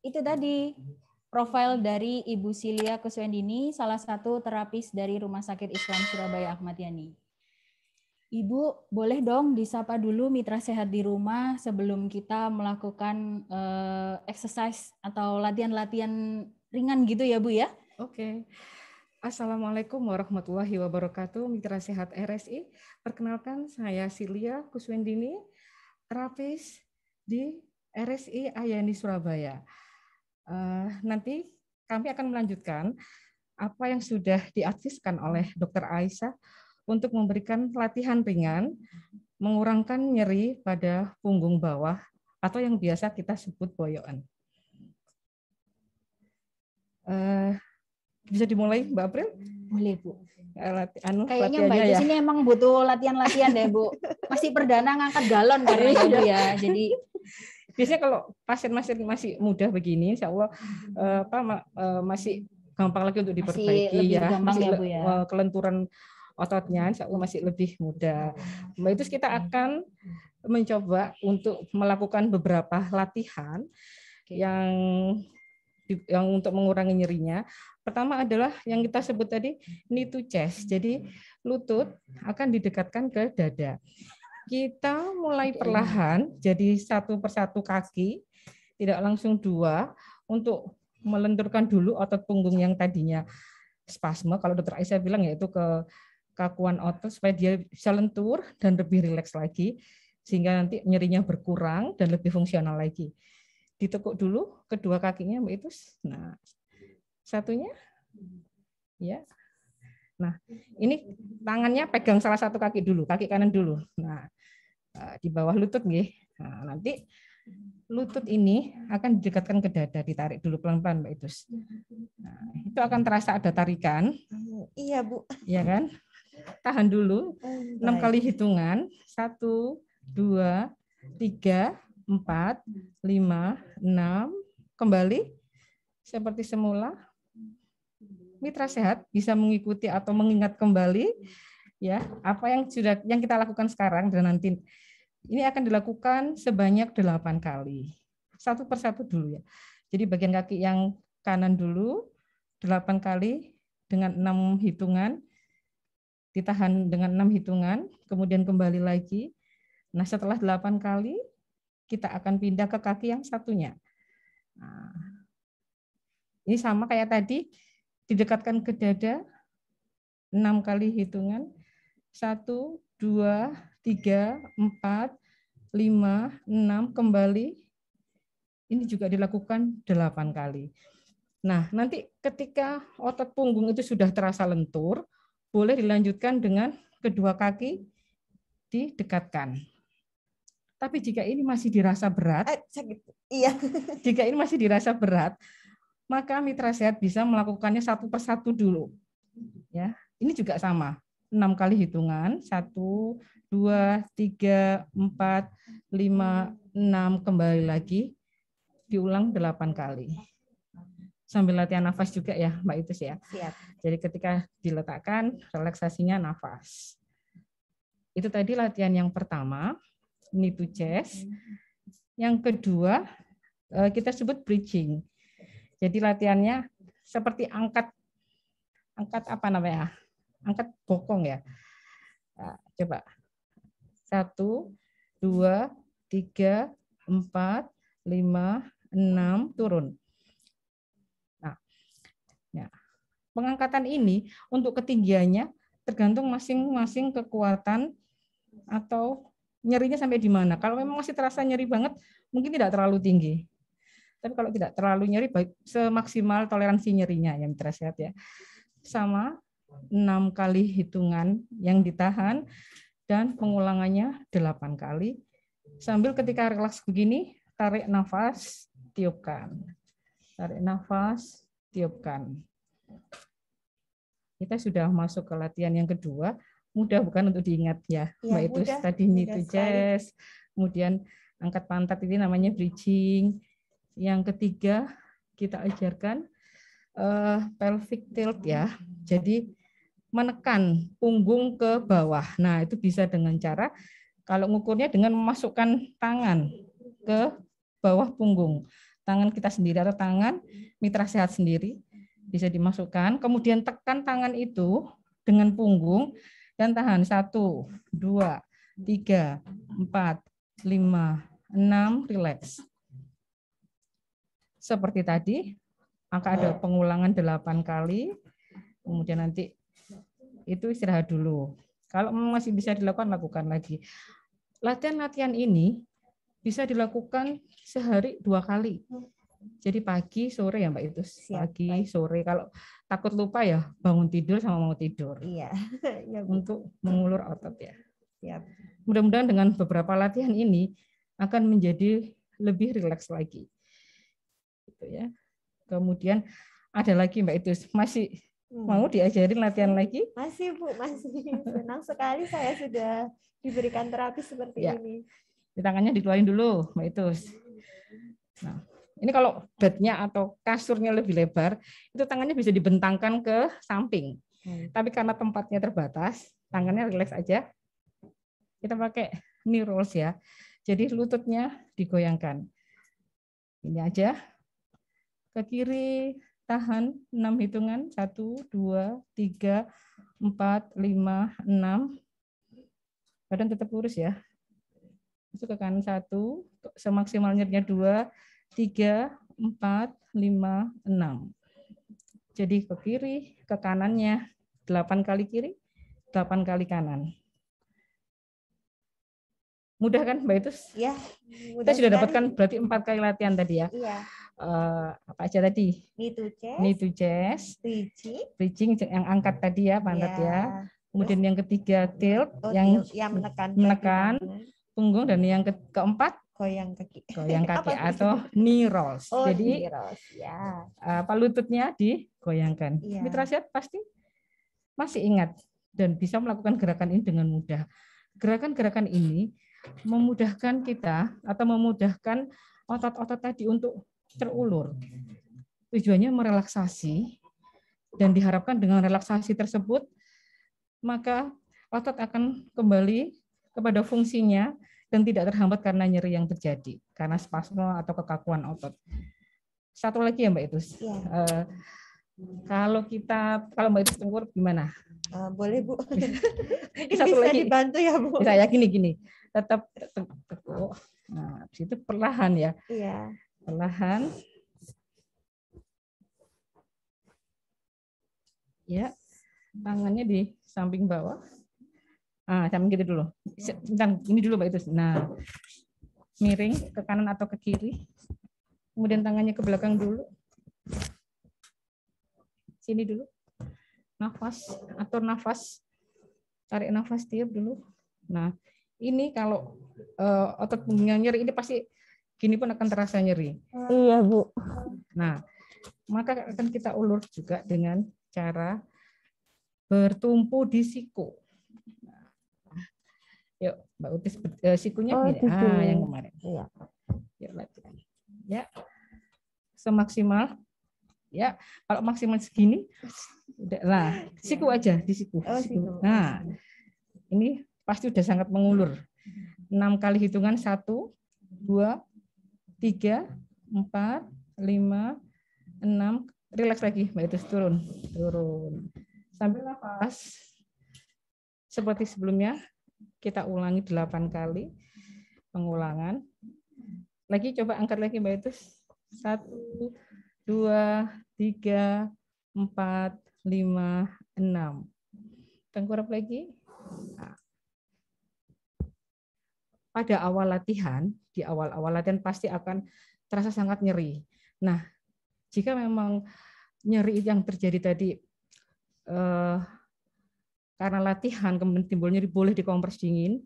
Itu tadi profil dari Ibu Silia Kuswendini, salah satu terapis dari Rumah Sakit Islam Surabaya Ahmad Yani. Ibu, boleh dong disapa dulu mitra sehat di rumah sebelum kita melakukan exercise atau latihan-latihan ringan gitu ya Bu ya? Oke. Assalamualaikum warahmatullahi wabarakatuh, mitra sehat RSI. Perkenalkan, saya Silia Kuswendini, terapis di RSI Ayani Surabaya. Nanti kami akan melanjutkan apa yang sudah diadviskan oleh Dr. Aisyah untuk memberikan latihan ringan, mengurangkan nyeri pada punggung bawah atau yang biasa kita sebut boyokan. Bisa dimulai, Mbak April? Boleh Bu. Kayaknya Mbak Itus ini emang butuh latihan-latihan deh Bu. Masih perdana ngangkat galon karena ya Bu ya. Jadi biasanya kalau pasien-pasien masih muda begini, insya Allah masih gampang lagi untuk diperbaiki ya. Gampang ya Bu ya. Kelenturan ototnya insya Allah masih lebih mudah. Mbak Itus, kita akan mencoba untuk melakukan beberapa latihan yang untuk mengurangi nyerinya. Pertama adalah yang kita sebut tadi knee to chest. Jadi lutut akan didekatkan ke dada. Kita mulai perlahan, jadi satu persatu kaki, tidak langsung dua, untuk melenturkan dulu otot punggung yang tadinya spasme. Kalau Dr. Aisyah bilang yaitu kekakuan otot supaya dia bisa lentur dan lebih rileks lagi, sehingga nanti nyerinya berkurang dan lebih fungsional lagi. Ditekuk dulu kedua kakinya Mbak Itus. Nah, satunya, ya. Nah, ini tangannya pegang salah satu kaki dulu, kaki kanan dulu. Nah, di bawah lutut nih. Nah, nanti lutut ini akan didekatkan ke dada, ditarik dulu pelan-pelan Mbak Itus. Nah, itu akan terasa ada tarikan. Iya Bu. Iya kan? Tahan dulu. 6 kali hitungan. 1, 2, 3, 4, 5, 6. Kembali seperti semula. Mitra sehat bisa mengikuti atau mengingat kembali ya apa yang kita lakukan sekarang, dan nanti ini akan dilakukan sebanyak 8 kali. Satu persatu dulu ya. Jadi bagian kaki yang kanan dulu 8 kali dengan 6 hitungan. Ditahan dengan 6 hitungan, kemudian kembali lagi. Nah, setelah 8 kali kita akan pindah ke kaki yang satunya. Nah, ini sama kayak tadi, didekatkan ke dada 6 kali hitungan. 1, 2, 3, 4, 5, 6, kembali. Ini juga dilakukan 8 kali. Nah, nanti ketika otot punggung itu sudah terasa lentur, boleh dilanjutkan dengan kedua kaki didekatkan. Tapi jika ini masih dirasa berat, jika ini masih dirasa berat, maka mitra sehat bisa melakukannya satu persatu dulu. Ya, ini juga sama. 6 kali hitungan, 1, 2, 3, 4, 5, 6, kembali lagi, diulang 8 kali. Sambil latihan nafas juga ya Mbak Itus ya. Siap. Jadi ketika diletakkan, relaksasinya nafas. Itu tadi latihan yang pertama, knee to chest. Yang kedua, kita sebut bridging. Jadi latihannya seperti angkat apa namanya? Angkat bokong ya. Nah, coba. 1, 2, 3, 4, 5, 6, turun. Nah, ya. Pengangkatan ini untuk ketinggiannya tergantung masing-masing kekuatan atau nyerinya sampai di mana. Kalau memang masih terasa nyeri banget, mungkin tidak terlalu tinggi. Tapi kalau tidak terlalu nyeri, baik semaksimal toleransi nyerinya yang mitra sehat ya. Sama 6 kali hitungan yang ditahan dan pengulangannya 8 kali. Sambil ketika relaks begini, tarik nafas, tiupkan. Tarik nafas, tiupkan. Kita sudah masuk ke latihan yang kedua. Mudah bukan untuk diingat ya, Mbak Itu tadi knee to chest, kemudian angkat pantat, ini namanya bridging. Yang ketiga kita ajarkan pelvic tilt ya. Jadi menekan punggung ke bawah. Nah, itu bisa dengan cara kalau ngukurnya dengan memasukkan tangan ke bawah punggung. Tangan kita sendiri atau tangan mitra sehat sendiri bisa dimasukkan, kemudian tekan tangan itu dengan punggung dan tahan 1, 2, 3, 4, 5, 6, relax. Seperti tadi, maka ada pengulangan 8 kali, kemudian nanti itu istirahat dulu. Kalau masih bisa dilakukan, lakukan lagi. Latihan-latihan ini bisa dilakukan sehari 2 kali. Jadi pagi, sore ya Mbak itu. Pagi, sore. Kalau takut lupa ya bangun tidur sama mau tidur. Iya. Ya, untuk mengulur otot ya. Siap. Mudah-mudahan dengan beberapa latihan ini akan menjadi lebih rileks lagi. Gitu ya. Kemudian ada lagi Mbak itu masih mau diajarin latihan lagi? Masih Bu, masih. Senang sekali saya sudah diberikan terapi seperti ini. Di tangannya dikeluarin dulu Mbak itu. Nah, ini kalau bednya atau kasurnya lebih lebar, itu tangannya bisa dibentangkan ke samping. Tapi karena tempatnya terbatas, tangannya rileks aja. Kita pakai knee rolls ya. Jadi lututnya digoyangkan. Ini aja. Ke kiri, tahan 6 hitungan. 1, 2, 3, 4, 5, 6. Badan tetap lurus ya. Masuk ke kanan 1, semaksimal nyerinya 2, 3, 4, 5, 6. Jadi ke kiri, ke kanannya 8 kali kiri, 8 kali kanan. Mudah kan Mbak Itus? Ya, kita sudah dapatkan berarti 4 kali latihan tadi ya. Iya. Apa aja tadi? Knee to chest, bridging yang angkat tadi ya, pantat ya. Kemudian yang ketiga tilt, yang menekan punggung, dan yang keempat goyang kaki atau knee rolls. Jadi knee rolls, ya. Lututnya digoyangkan. Mitra sehat pasti masih ingat dan bisa melakukan gerakan ini dengan mudah. Gerakan-gerakan ini memudahkan kita atau memudahkan otot-otot tadi untuk terulur. Tujuannya merelaksasi, dan diharapkan dengan relaksasi tersebut maka otot akan kembali kepada fungsinya dan tidak terhambat karena nyeri yang terjadi karena spasme atau kekakuan otot. Satu lagi ya Mbak Itus. Kalau Mbak Itus tengkurap gimana? Boleh Bu. Satu bisa lagi dibantu ya Bu. Saya gini. Tetap tekuk. Nah, itu perlahan ya. Iya. Perlahan. Ya. Tangannya di samping bawah. Samping gitu dulu. Bentar, ini dulu Mbak Itus. Nah, miring ke kanan atau ke kiri. Kemudian tangannya ke belakang dulu. Sini dulu. Nafas, atur nafas. Tarik nafas tiup dulu. Nah, ini kalau otot punggungnya nyeri, ini pasti gini pun akan terasa nyeri. Iya Bu. Nah, maka akan kita ulur juga dengan cara bertumpu di siku. Yuk, Mbak Utis, sikunya gini. Yang kemarin. Iya. Yuk, latihan. Ya, semaksimal. Ya, kalau maksimal segini, nah, siku aja di siku. Nah, ini pasti udah sangat mengulur. 6 kali hitungan 1, 2, 3, 4, 5, 6. Relax lagi, Mbak Itus, turun. Sambil nafas. Seperti sebelumnya, kita ulangi 8 kali pengulangan. Lagi coba angkat lagi Mbak Itus. 1, 2, 3, 4, 5, 6. Tengkurap lagi. Nah, pada awal latihan, di awal-awal latihan pasti akan terasa sangat nyeri. Nah, jika memang nyeri yang terjadi tadi karena latihan kemudian timbul nyeri, boleh dikompres dingin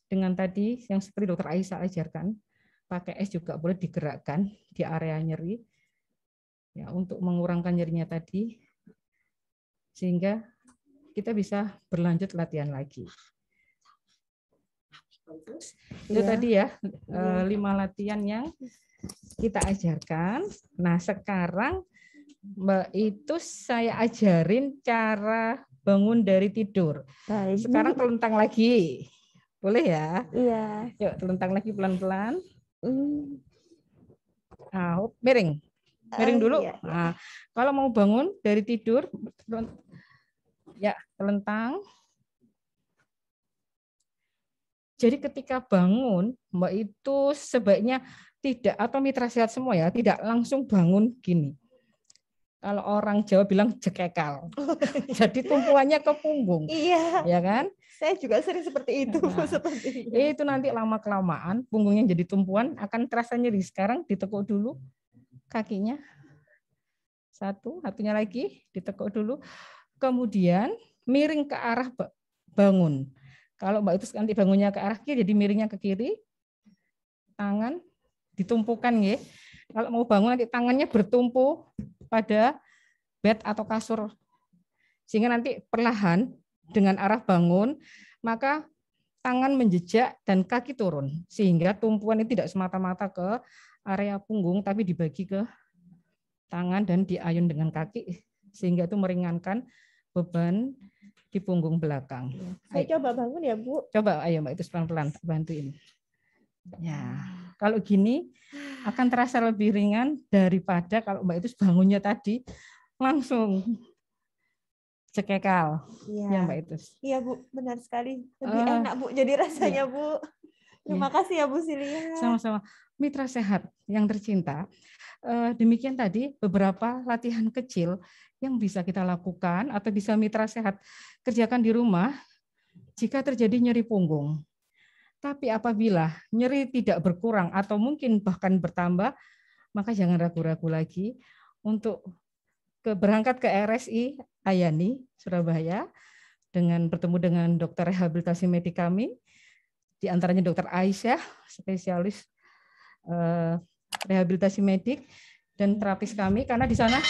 dengan tadi yang seperti Dokter Aisyah ajarkan, pakai es juga boleh digerakkan di area nyeri ya untuk mengurangkan nyerinya tadi sehingga kita bisa berlanjut latihan lagi. Itu tadi ya 5 latihan yang kita ajarkan. Nah, sekarang Mbak itu saya ajarin cara bangun dari tidur. Baik. Sekarang telentang lagi. Boleh ya? Iya. Yuk, telentang lagi pelan-pelan. Miring. Miring dulu. Iya. Nah, kalau mau bangun dari tidur, ya telentang. Jadi ketika bangun, Mbak itu sebaiknya tidak, atau mitra sehat semua ya, tidak langsung bangun gini. Kalau orang Jawa bilang jekekal. Jadi tumpuannya ke punggung. Iya. Ya kan? Saya juga sering seperti itu. Nah, itu nanti lama-kelamaan punggungnya jadi tumpuan, akan terasa nyeri. Sekarang ditekuk dulu kakinya. Satunya lagi ditekuk dulu. Kemudian miring ke arah bangun. Kalau Mbak itu nanti bangunnya ke arah kiri, jadi miringnya ke kiri. Tangan ditumpukan ya. Kalau mau bangun nanti tangannya bertumpu pada bed atau kasur. Sehingga nanti perlahan dengan arah bangun, maka tangan menjejak dan kaki turun. Sehingga tumpuan ini tidak semata-mata ke area punggung, tapi dibagi ke tangan dan diayun dengan kaki. Sehingga itu meringankan beban di punggung belakang. Saya coba bangun ya, Bu. Coba, ayo Mbak itu pelan-pelan bantuin. Ya, kalau gini akan terasa lebih ringan daripada kalau Mbak itu bangunnya tadi langsung cekekal. Iya. Ya Mbak itu. Iya, Bu, benar sekali. Lebih enak, Bu, jadi rasanya, iya. Bu. Terima kasih ya Bu Silia. Sama-sama. Mitra sehat yang tercinta. Demikian tadi beberapa latihan kecil yang bisa kita lakukan atau bisa mitra sehat kerjakan di rumah jika terjadi nyeri punggung. Tapi apabila nyeri tidak berkurang atau mungkin bahkan bertambah, maka jangan ragu-ragu lagi untuk berangkat ke RSI Ayani, Surabaya, dengan bertemu dengan dokter rehabilitasi medik kami, di antaranya dokter Aisyah, spesialis rehabilitasi medik, dan terapis kami, karena di sana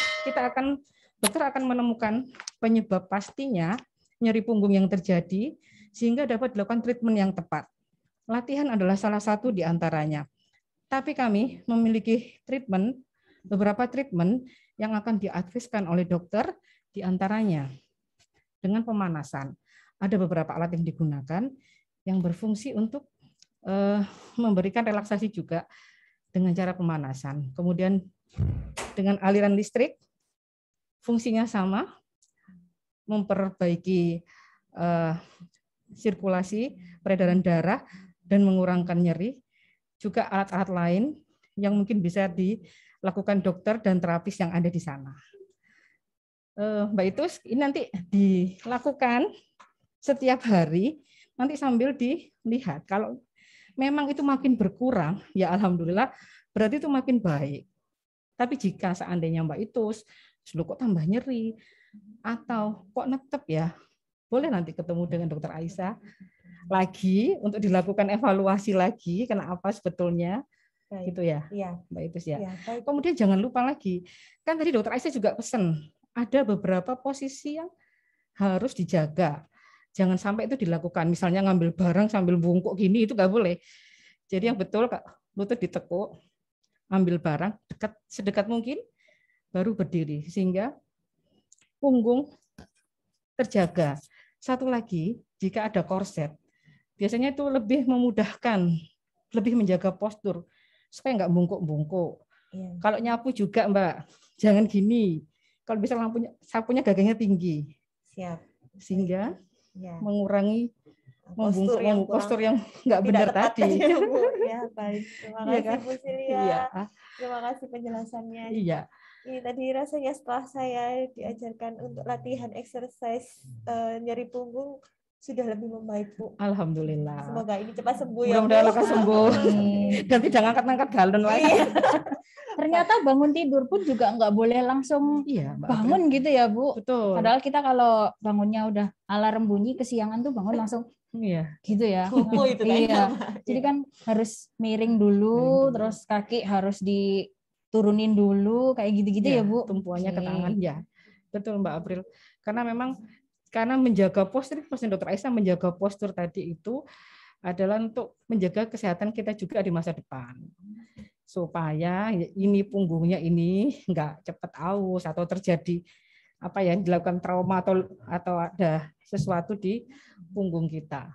dokter akan menemukan penyebab pastinya nyeri punggung yang terjadi, sehingga dapat dilakukan treatment yang tepat. Latihan adalah salah satu di antaranya. Tapi kami memiliki beberapa treatment yang akan diadviskan oleh dokter, di antaranya dengan pemanasan. Ada beberapa alat yang digunakan yang berfungsi untuk memberikan relaksasi juga dengan cara pemanasan. Kemudian dengan aliran listrik, fungsinya sama, memperbaiki sirkulasi peredaran darah dan mengurangkan nyeri. Juga alat-alat lain yang mungkin bisa dilakukan dokter dan terapis yang ada di sana. Mbak Itus, ini nanti dilakukan setiap hari, nanti sambil dilihat. Kalau memang itu makin berkurang, ya alhamdulillah, berarti itu makin baik. Tapi jika seandainya Mbak Itus, kok tambah nyeri, atau kok netep ya, boleh nanti ketemu dengan dokter Aisyah lagi untuk dilakukan evaluasi lagi, kenapa sebetulnya, gitu ya, Mbak Itus ya. Kemudian jangan lupa lagi, kan tadi dokter Aisyah juga pesan, ada beberapa posisi yang harus dijaga. Jangan sampai itu dilakukan, misalnya ngambil barang sambil bungkuk gini, itu nggak boleh. Jadi yang betul, lutut ditekuk, ambil barang sedekat mungkin, baru berdiri, sehingga punggung terjaga. Satu lagi, jika ada korset, biasanya itu lebih memudahkan, lebih menjaga postur, supaya nggak bungkuk-bungkuk. Kalau nyapu juga Mbak, jangan gini. Kalau bisa sapunya gagangnya tinggi. Siap. Sehingga mengurangi postur yang nggak benar tadi. Ya, baik. Terima kasih Bu Silia. Terima kasih penjelasannya. Iya. Ini tadi rasanya setelah saya diajarkan untuk latihan exercise nyeri punggung sudah lebih membaik, Bu. Alhamdulillah. Semoga ini cepat sembuh ya, Bu. Mudah-mudahan lekas sembuh. Dan tidak ngangkat-ngangkat galon lagi. Ternyata bangun tidur pun juga nggak boleh langsung bangun gitu ya, Bu. Betul. Padahal kita kalau bangunnya udah alarm bunyi kesiangan tuh bangun langsung gitu ya. Itu iya. Jadi kan harus miring dulu, terus kaki harus diturunin dulu, kayak gitu-gitu ya, Bu. Tumpuannya ke tangan ya. Betul Mbak April. Karena menjaga postur dokter Aisyah menjaga postur tadi itu adalah untuk menjaga kesehatan kita juga di masa depan. Supaya ini punggungnya ini enggak cepat aus atau terjadi dilakukan trauma atau ada sesuatu di punggung kita.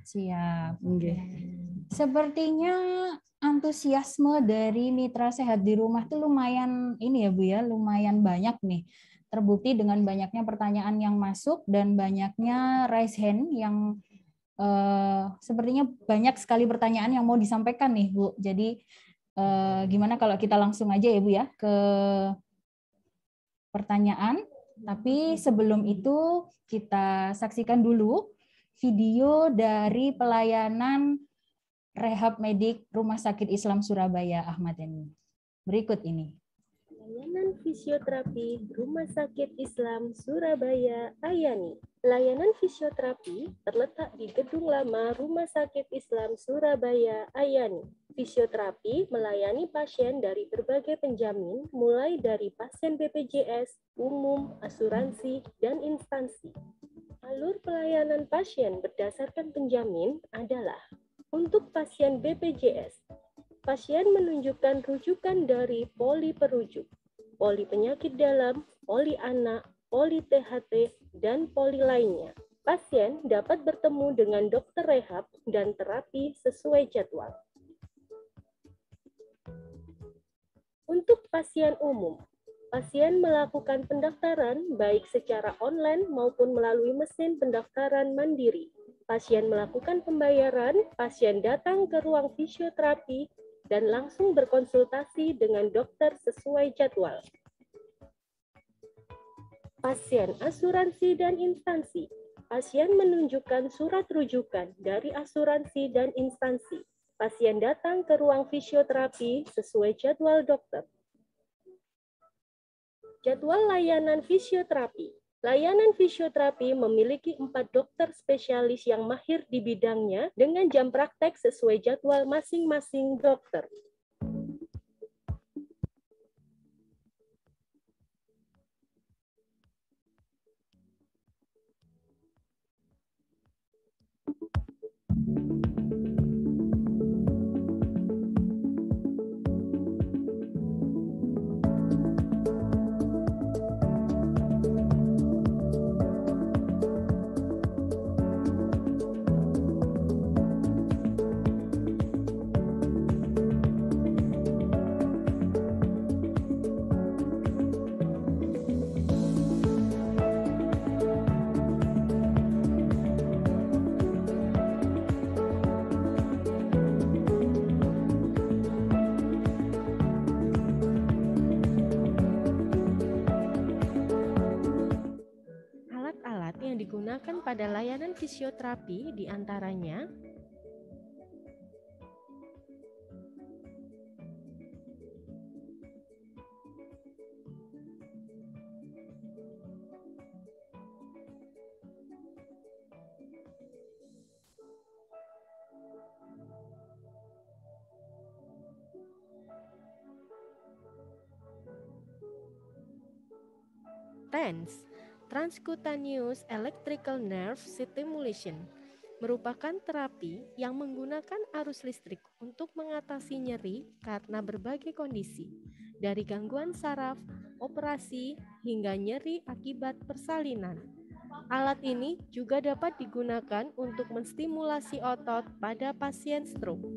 Siap. Sepertinya antusiasme dari mitra sehat di rumah tuh lumayan ini ya Bu ya, lumayan banyak nih. Terbukti dengan banyaknya pertanyaan yang masuk dan banyaknya raise hand yang sepertinya banyak sekali pertanyaan yang mau disampaikan nih, Bu. Jadi gimana kalau kita langsung aja ya, Bu ya, ke pertanyaan. Tapi sebelum itu kita saksikan dulu video dari pelayanan Rehab Medik Rumah Sakit Islam Surabaya Ahmad Yani. Berikut ini. Layanan fisioterapi Rumah Sakit Islam Surabaya Ayani. Layanan fisioterapi terletak di Gedung Lama Rumah Sakit Islam Surabaya Ayani. Fisioterapi melayani pasien dari berbagai penjamin, mulai dari pasien BPJS, umum, asuransi, dan instansi. Alur pelayanan pasien berdasarkan penjamin adalah: untuk pasien BPJS, pasien menunjukkan rujukan dari poli perujuk, poli penyakit dalam, poli anak, poli THT, dan poli lainnya. Pasien dapat bertemu dengan dokter rehab dan terapi sesuai jadwal. Untuk pasien umum, pasien melakukan pendaftaran baik secara online maupun melalui mesin pendaftaran mandiri. Pasien melakukan pembayaran, pasien datang ke ruang fisioterapi, dan langsung berkonsultasi dengan dokter sesuai jadwal. Pasien asuransi dan instansi. Pasien menunjukkan surat rujukan dari asuransi dan instansi. Pasien datang ke ruang fisioterapi sesuai jadwal dokter. Jadwal layanan fisioterapi. Layanan fisioterapi memiliki 4 dokter spesialis yang mahir di bidangnya dengan jam praktek sesuai jadwal masing-masing dokter. Digunakan pada layanan fisioterapi diantaranya TENS, Transcutaneous Electrical Nerve Stimulation, merupakan terapi yang menggunakan arus listrik untuk mengatasi nyeri karena berbagai kondisi, dari gangguan saraf, operasi, hingga nyeri akibat persalinan. Alat ini juga dapat digunakan untuk menstimulasi otot pada pasien stroke.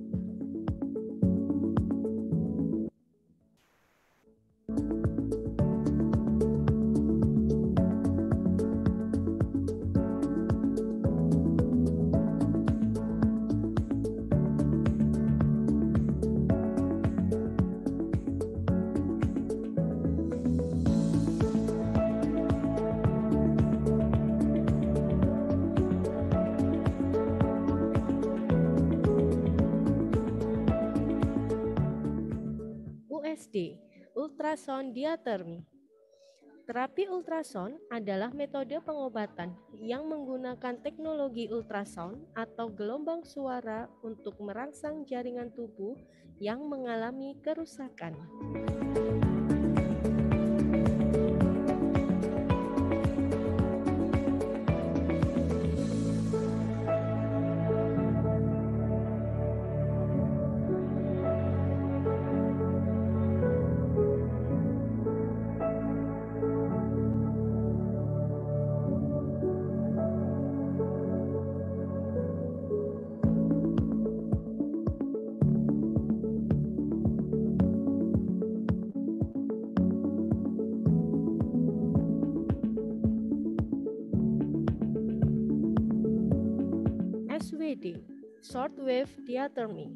USD, ultrasound diathermy. Terapi ultrasound adalah metode pengobatan yang menggunakan teknologi ultrasound atau gelombang suara untuk merangsang jaringan tubuh yang mengalami kerusakan. shortwave diathermy,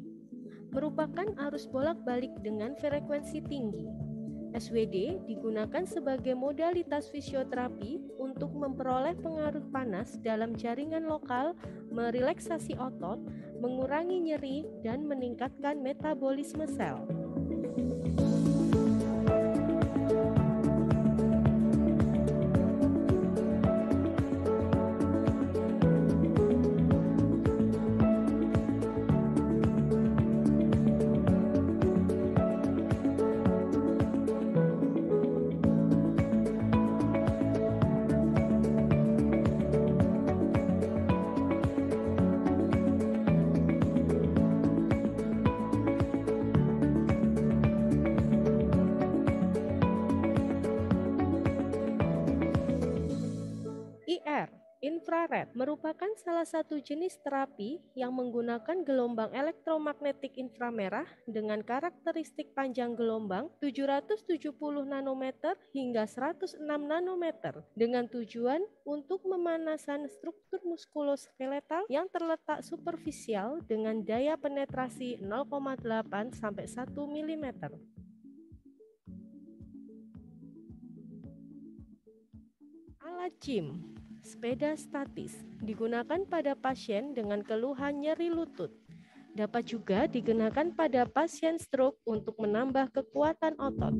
merupakan arus bolak-balik dengan frekuensi tinggi. SWD digunakan sebagai modalitas fisioterapi untuk memperoleh pengaruh panas dalam jaringan lokal, merelaksasi otot, mengurangi nyeri, dan meningkatkan metabolisme sel. IR, infrared, merupakan salah satu jenis terapi yang menggunakan gelombang elektromagnetik inframerah dengan karakteristik panjang gelombang 770 nanometer hingga 106 nanometer dengan tujuan untuk pemanasan struktur muskuloskeletal yang terletak superficial dengan daya penetrasi 0,8 sampai 1 mm. Alat gym, sepeda statis, digunakan pada pasien dengan keluhan nyeri lutut. Dapat juga digunakan pada pasien stroke untuk menambah kekuatan otot.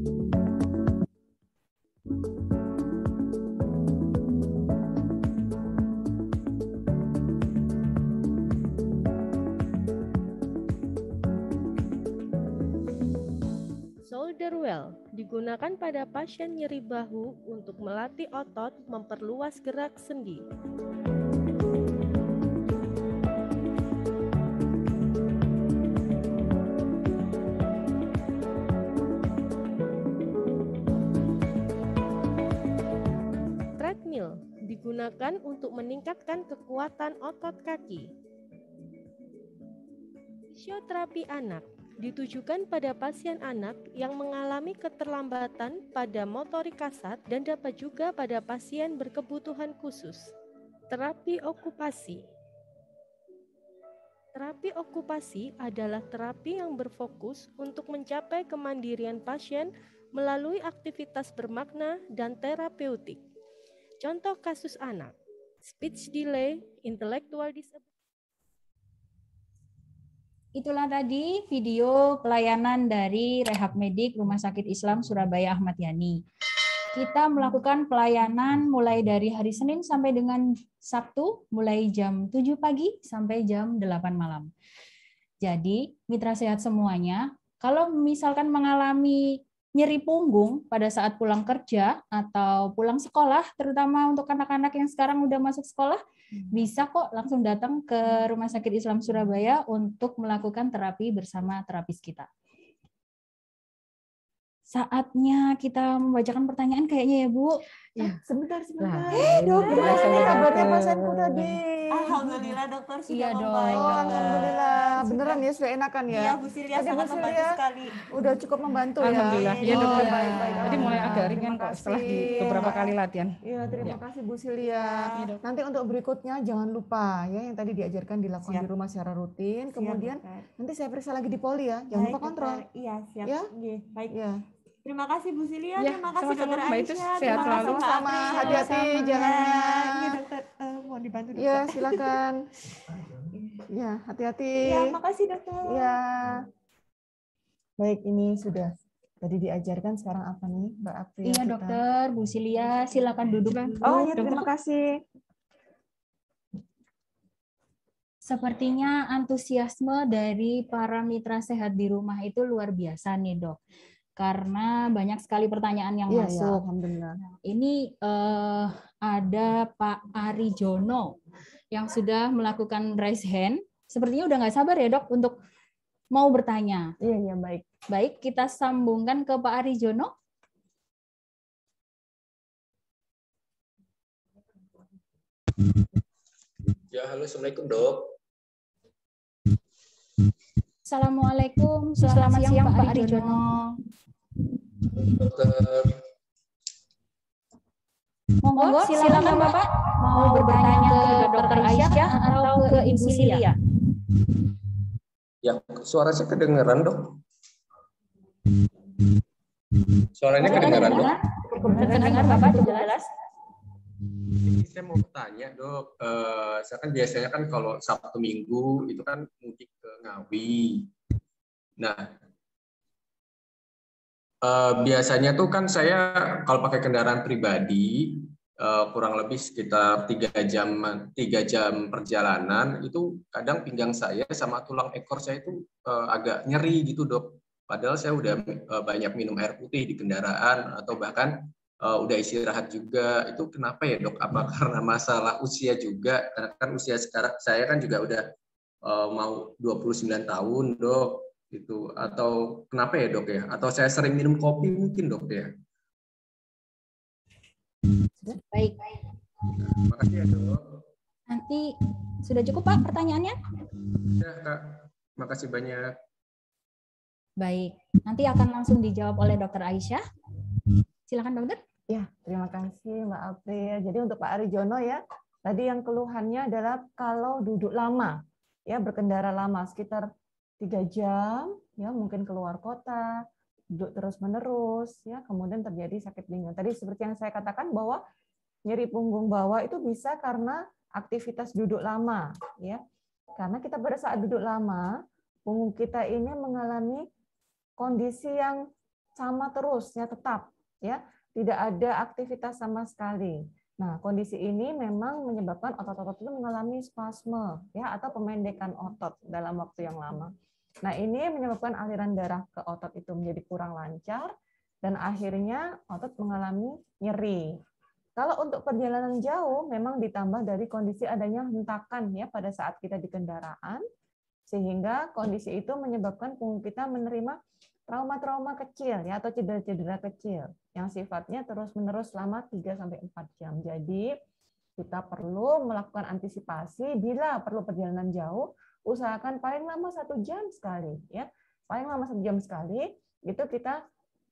Shoulder well digunakan pada pasien nyeri bahu untuk melatih otot memperluas gerak sendi. Treadmill digunakan untuk meningkatkan kekuatan otot kaki. Fisioterapi anak ditujukan pada pasien anak yang mengalami keterlambatan pada motorik kasar dan dapat juga pada pasien berkebutuhan khusus. Terapi okupasi. Terapi okupasi adalah terapi yang berfokus untuk mencapai kemandirian pasien melalui aktivitas bermakna dan terapeutik. Contoh kasus anak, speech delay, intellectual disability. Itulah tadi video pelayanan dari Rehab Medik Rumah Sakit Islam Surabaya Ahmad Yani. Kita melakukan pelayanan mulai dari hari Senin sampai dengan Sabtu, mulai jam 7 pagi sampai jam 8 malam. Jadi, mitra sehat semuanya, kalau misalkan mengalami nyeri punggung pada saat pulang kerja atau pulang sekolah, terutama untuk anak-anak yang sekarang udah masuk sekolah, bisa kok langsung datang ke Rumah Sakit Islam Surabaya untuk melakukan terapi bersama terapis kita. Saatnya kita membacakan pertanyaan kayaknya ya, Bu. Sebentar. Dok, gimana nih kabarnya pasienku tadi? Alhamdulillah dokter sudah Iya, Dok. membaik. Oh, alhamdulillah. Beneran ya, sudah enakan ya? Iya, Bu Silya Tadi Bu sangat membantu Silya sekali. udah cukup membantu ya? Alhamdulillah. Iya, Oh, dokter. baik. Jadi mulai agak ringan Terima kok setelah di kasih. beberapa kali latihan. Iya, terima kasih Bu Silya. Iya, Dok. Nanti untuk berikutnya jangan lupa ya yang tadi diajarkan dilakukan Siap. di rumah secara rutin. Siap, Kemudian dokter. nanti saya periksa lagi di poli ya. Jangan Baik, lupa kontrol. dokter. Iya, siap. Ya? Nggih, baik. Ya. Terima kasih Bu Silya, Ya, terima kasih sama-sama, dokter Mbak Itus. Aisyah. Sehat Terima kasih, selalu. Mbak Sama-sama, April. hati-hati Sama. jalannya. Iya, dokter. Mohon dibantu dokter. Iya, silakan. Ya, hati-hati. Iya, makasih dokter. Iya. Baik, ini sudah tadi diajarkan, sekarang apa nih Mbak April? Iya, kita? dokter. Bu Silya, silakan duduk. Oh iya, terima kasih. Sepertinya antusiasme dari para mitra sehat di rumah itu luar biasa nih, Dok. Karena banyak sekali pertanyaan yang Iya, masuk. alhamdulillah. Ini ada Pak Ari Jono yang sudah melakukan raise hand. Sepertinya udah nggak sabar ya, Dok, untuk mau bertanya. Iya, baik. Baik, kita sambungkan ke Pak Ari Jono. Ya, halo, Assalamualaikum, Dok. Assalamualaikum, selamat siang Pak Ari Jono. Dokter. Monggo, silakan Bapak mau bertanya ke Dokter Aisyah atau ke Ibu Silya. Ya, suara saya kedengeran, Dok. Suaranya kedengeran, Dok. Terdengar Bapak cukup jelas. Jadi saya mau tanya, Dok. Saya kan biasanya kan kalau Sabtu Minggu itu kan mudik ke Ngawi. Nah, biasanya tuh kan saya kalau pakai kendaraan pribadi kurang lebih sekitar 3 jam perjalanan, itu kadang pinggang saya sama tulang ekor saya itu agak nyeri gitu, Dok. Padahal saya udah banyak minum air putih di kendaraan atau bahkan udah istirahat juga. Itu kenapa ya, Dok? Apa karena masalah usia juga? Karena kan usia sekarang saya kan juga udah mau 29 tahun, Dok. Itu atau kenapa ya, Dok ya? Atau saya sering minum kopi mungkin, Dok ya? Baik. Makasih ya, Dok. Nanti sudah cukup Pak pertanyaannya? Ya, Kak. Makasih banyak. Baik. Nanti akan langsung dijawab oleh Dokter Aisyah. Silakan Dokter. Ya, terima kasih Mbak April. Jadi untuk Pak Arijono ya, tadi yang keluhannya adalah kalau duduk lama, ya berkendara lama sekitar 3 jam, ya mungkin keluar kota, duduk terus-menerus, ya kemudian terjadi sakit pinggang. Tadi seperti yang saya katakan bahwa nyeri punggung bawah itu bisa karena aktivitas duduk lama, ya. Karena kita pada saat duduk lama, punggung kita ini mengalami kondisi yang sama terus, ya tetap, ya tidak ada aktivitas sama sekali. Nah, kondisi ini memang menyebabkan otot-otot itu mengalami spasme, ya atau pemendekan otot dalam waktu yang lama. Nah, ini menyebabkan aliran darah ke otot itu menjadi kurang lancar dan akhirnya otot mengalami nyeri. Kalau untuk perjalanan jauh memang ditambah dari kondisi adanya hentakan ya pada saat kita di kendaraan, sehingga kondisi itu menyebabkan punggung kita menerima trauma-trauma kecil ya atau cedera-cedera kecil yang sifatnya terus-menerus selama 3-4 jam. Jadi kita perlu melakukan antisipasi bila perlu perjalanan jauh, usahakan paling lama 1 jam sekali ya. Paling lama 1 jam sekali, itu kita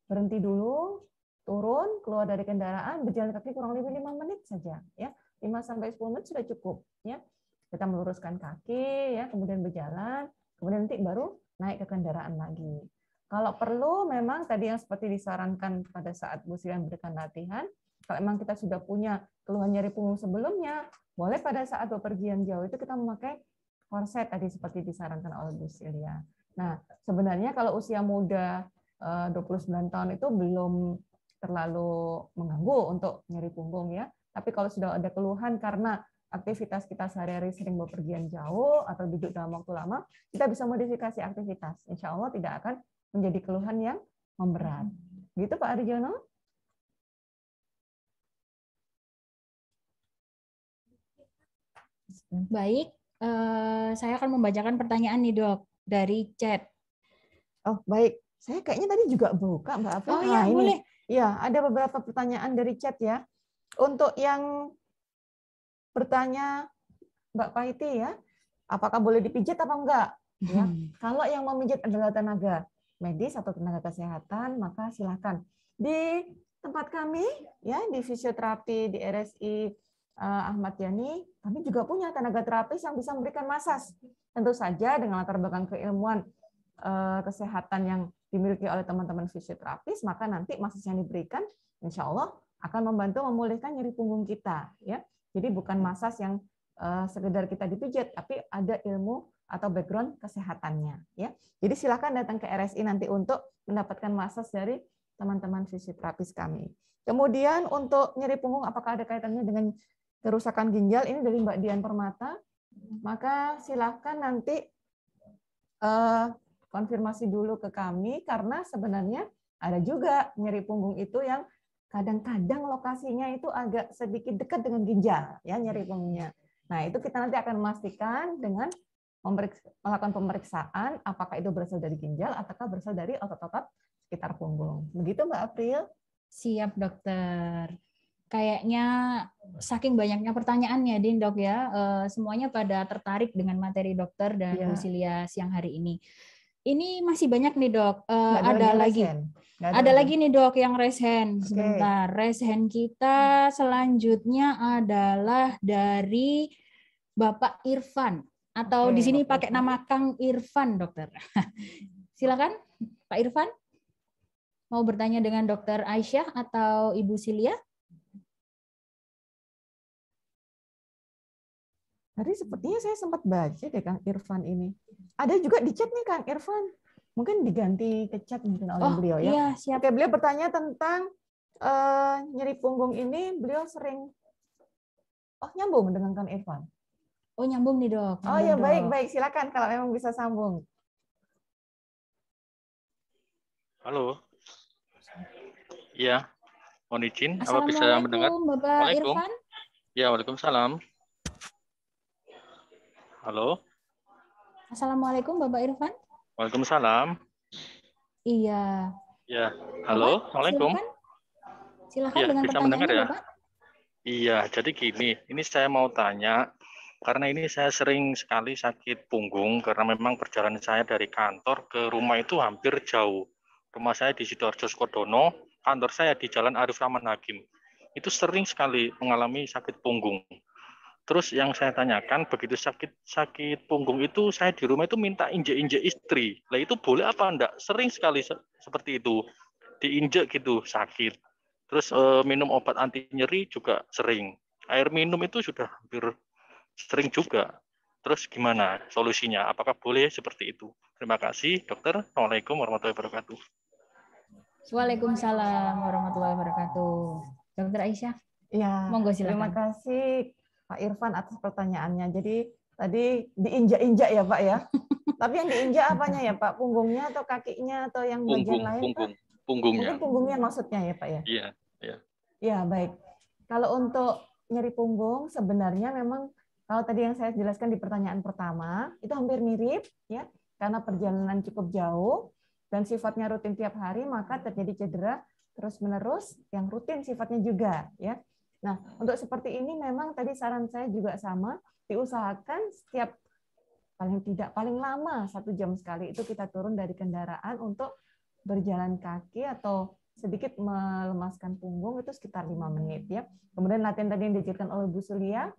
berhenti dulu, turun, keluar dari kendaraan, berjalan kaki kurang lebih 5 menit saja ya. 5-10 menit sudah cukup ya. Kita meluruskan kaki ya, kemudian berjalan, kemudian nanti baru naik ke kendaraan lagi. Kalau perlu memang tadi yang seperti disarankan pada saat Bu Silya memberikan latihan, kalau memang kita sudah punya keluhan nyeri punggung sebelumnya, boleh pada saat bepergian jauh itu kita memakai korset tadi seperti disarankan oleh Bu Silya. Nah, sebenarnya kalau usia muda 29 tahun itu belum terlalu mengganggu untuk nyeri punggung ya. Tapi kalau sudah ada keluhan karena aktivitas kita sehari-hari sering bepergian jauh atau duduk dalam waktu lama, kita bisa modifikasi aktivitas. Insya Allah tidak akan menjadi keluhan yang memberat. Gitu Pak Arijono? Baik, saya akan membacakan pertanyaan nih Dok dari chat. Oh baik, saya kayaknya tadi juga buka Mbak April. Oh iya ini. boleh. Ya, ada beberapa pertanyaan dari chat ya. Untuk yang bertanya Mbak Paiti ya, apakah boleh dipijat apa enggak? Ya, kalau yang memijat adalah tenaga medis atau tenaga kesehatan, maka silakan. Di tempat kami, ya di fisioterapi di RSI Ahmad Yani, kami juga punya tenaga terapis yang bisa memberikan masas. Tentu saja dengan latar belakang keilmuan kesehatan yang dimiliki oleh teman-teman fisioterapis, maka nanti masas yang diberikan, insya Allah akan membantu memulihkan nyeri punggung kita. Ya, jadi bukan masas yang sekedar kita dipijat, tapi ada ilmu atau background kesehatannya. Ya, jadi silakan datang ke RSI nanti untuk mendapatkan masas dari teman-teman fisioterapis kami. Kemudian untuk nyeri punggung, apakah ada kaitannya dengan kerusakan ginjal? Ini dari Mbak Dian Permata. Maka silakan nanti konfirmasi dulu ke kami, karena sebenarnya ada juga nyeri punggung itu yang kadang-kadang lokasinya itu agak sedikit dekat dengan ginjal, ya nyeri punggungnya. Nah itu kita nanti akan memastikan dengan melakukan pemeriksaan apakah itu berasal dari ginjal ataukah berasal dari otot-otot sekitar punggung. Begitu Mbak April? Siap dokter. Kayaknya saking banyaknya pertanyaannya, Din Dok ya, semuanya pada tertarik dengan materi dokter dan Bu Silya siang hari ini. Ini masih banyak nih Dok. Ada lagi. Ada lagi nih Dok yang raise hand. Sebentar. Raise hand kita selanjutnya adalah dari Bapak Irfan. Atau Oke, di sini Dokter pakai Irfan. nama Kang Irfan, dokter. Silakan, Pak Irfan. Mau bertanya dengan Dokter Aisyah atau Ibu Silia? Tadi sepertinya saya sempat baca deh Kang Irfan ini. Ada juga di chat nih Kang Irfan. Mungkin diganti ke chat mungkin oleh beliau ya. Iya, siap. Oke, beliau bertanya tentang nyeri punggung ini. Beliau sering nyambung dengan Kang Irfan. Oh, nyambung nih, Dok. Oh ya, baik. Silakan kalau memang bisa sambung. Halo. Iya. Mohon izin, apa bisa mendengar? Assalamualaikum, Bapak Waalaikumsalam. Irfan. Ya, waalaikumsalam. Halo. Assalamualaikum, Bapak Irfan. Waalaikumsalam. Iya. Ya, halo. Bapak, Assalamualaikum. Silakan Iya, dengan bisa mendengar pertanyaannya, ya? Bapak. Iya, jadi gini, ini saya mau tanya, karena ini saya sering sekali sakit punggung, karena memang perjalanan saya dari kantor ke rumah itu hampir jauh. Rumah saya di Sidoarjo Sukodono, kantor saya di Jalan Arif Rahman Hakim. Itu sering sekali mengalami sakit punggung. Terus yang saya tanyakan, begitu sakit punggung itu, saya di rumah itu minta injek-injek istri. Lah itu boleh apa enggak? Sering sekali seperti itu, diinjek gitu, sakit. Terus minum obat anti nyeri juga sering. Air minum itu sudah hampir sering juga. Terus gimana solusinya? Apakah boleh seperti itu? Terima kasih, dokter. Assalamualaikum warahmatullahi wabarakatuh. Waalaikumsalam warahmatullahi wabarakatuh. Dokter Aisyah. Ya, Monggo silakan. terima kasih Pak Irfan atas pertanyaannya. Jadi tadi diinjak-injak ya Pak ya. Tapi yang diinjak apanya ya Pak? Punggungnya atau kakinya atau yang bagian lain Pak? Punggungnya. Mungkin punggungnya maksudnya ya Pak ya? Iya, iya. Ya, baik. Kalau untuk nyeri punggung sebenarnya memang kalau tadi yang saya jelaskan di pertanyaan pertama, itu hampir mirip ya, karena perjalanan cukup jauh dan sifatnya rutin tiap hari, maka terjadi cedera terus-menerus yang rutin sifatnya juga ya. Nah, untuk seperti ini memang tadi saran saya juga sama, diusahakan setiap paling lama 1 jam sekali itu kita turun dari kendaraan untuk berjalan kaki atau sedikit melemaskan punggung itu sekitar 5 menit ya. Kemudian latihan tadi yang diajarkan oleh Bu Sulia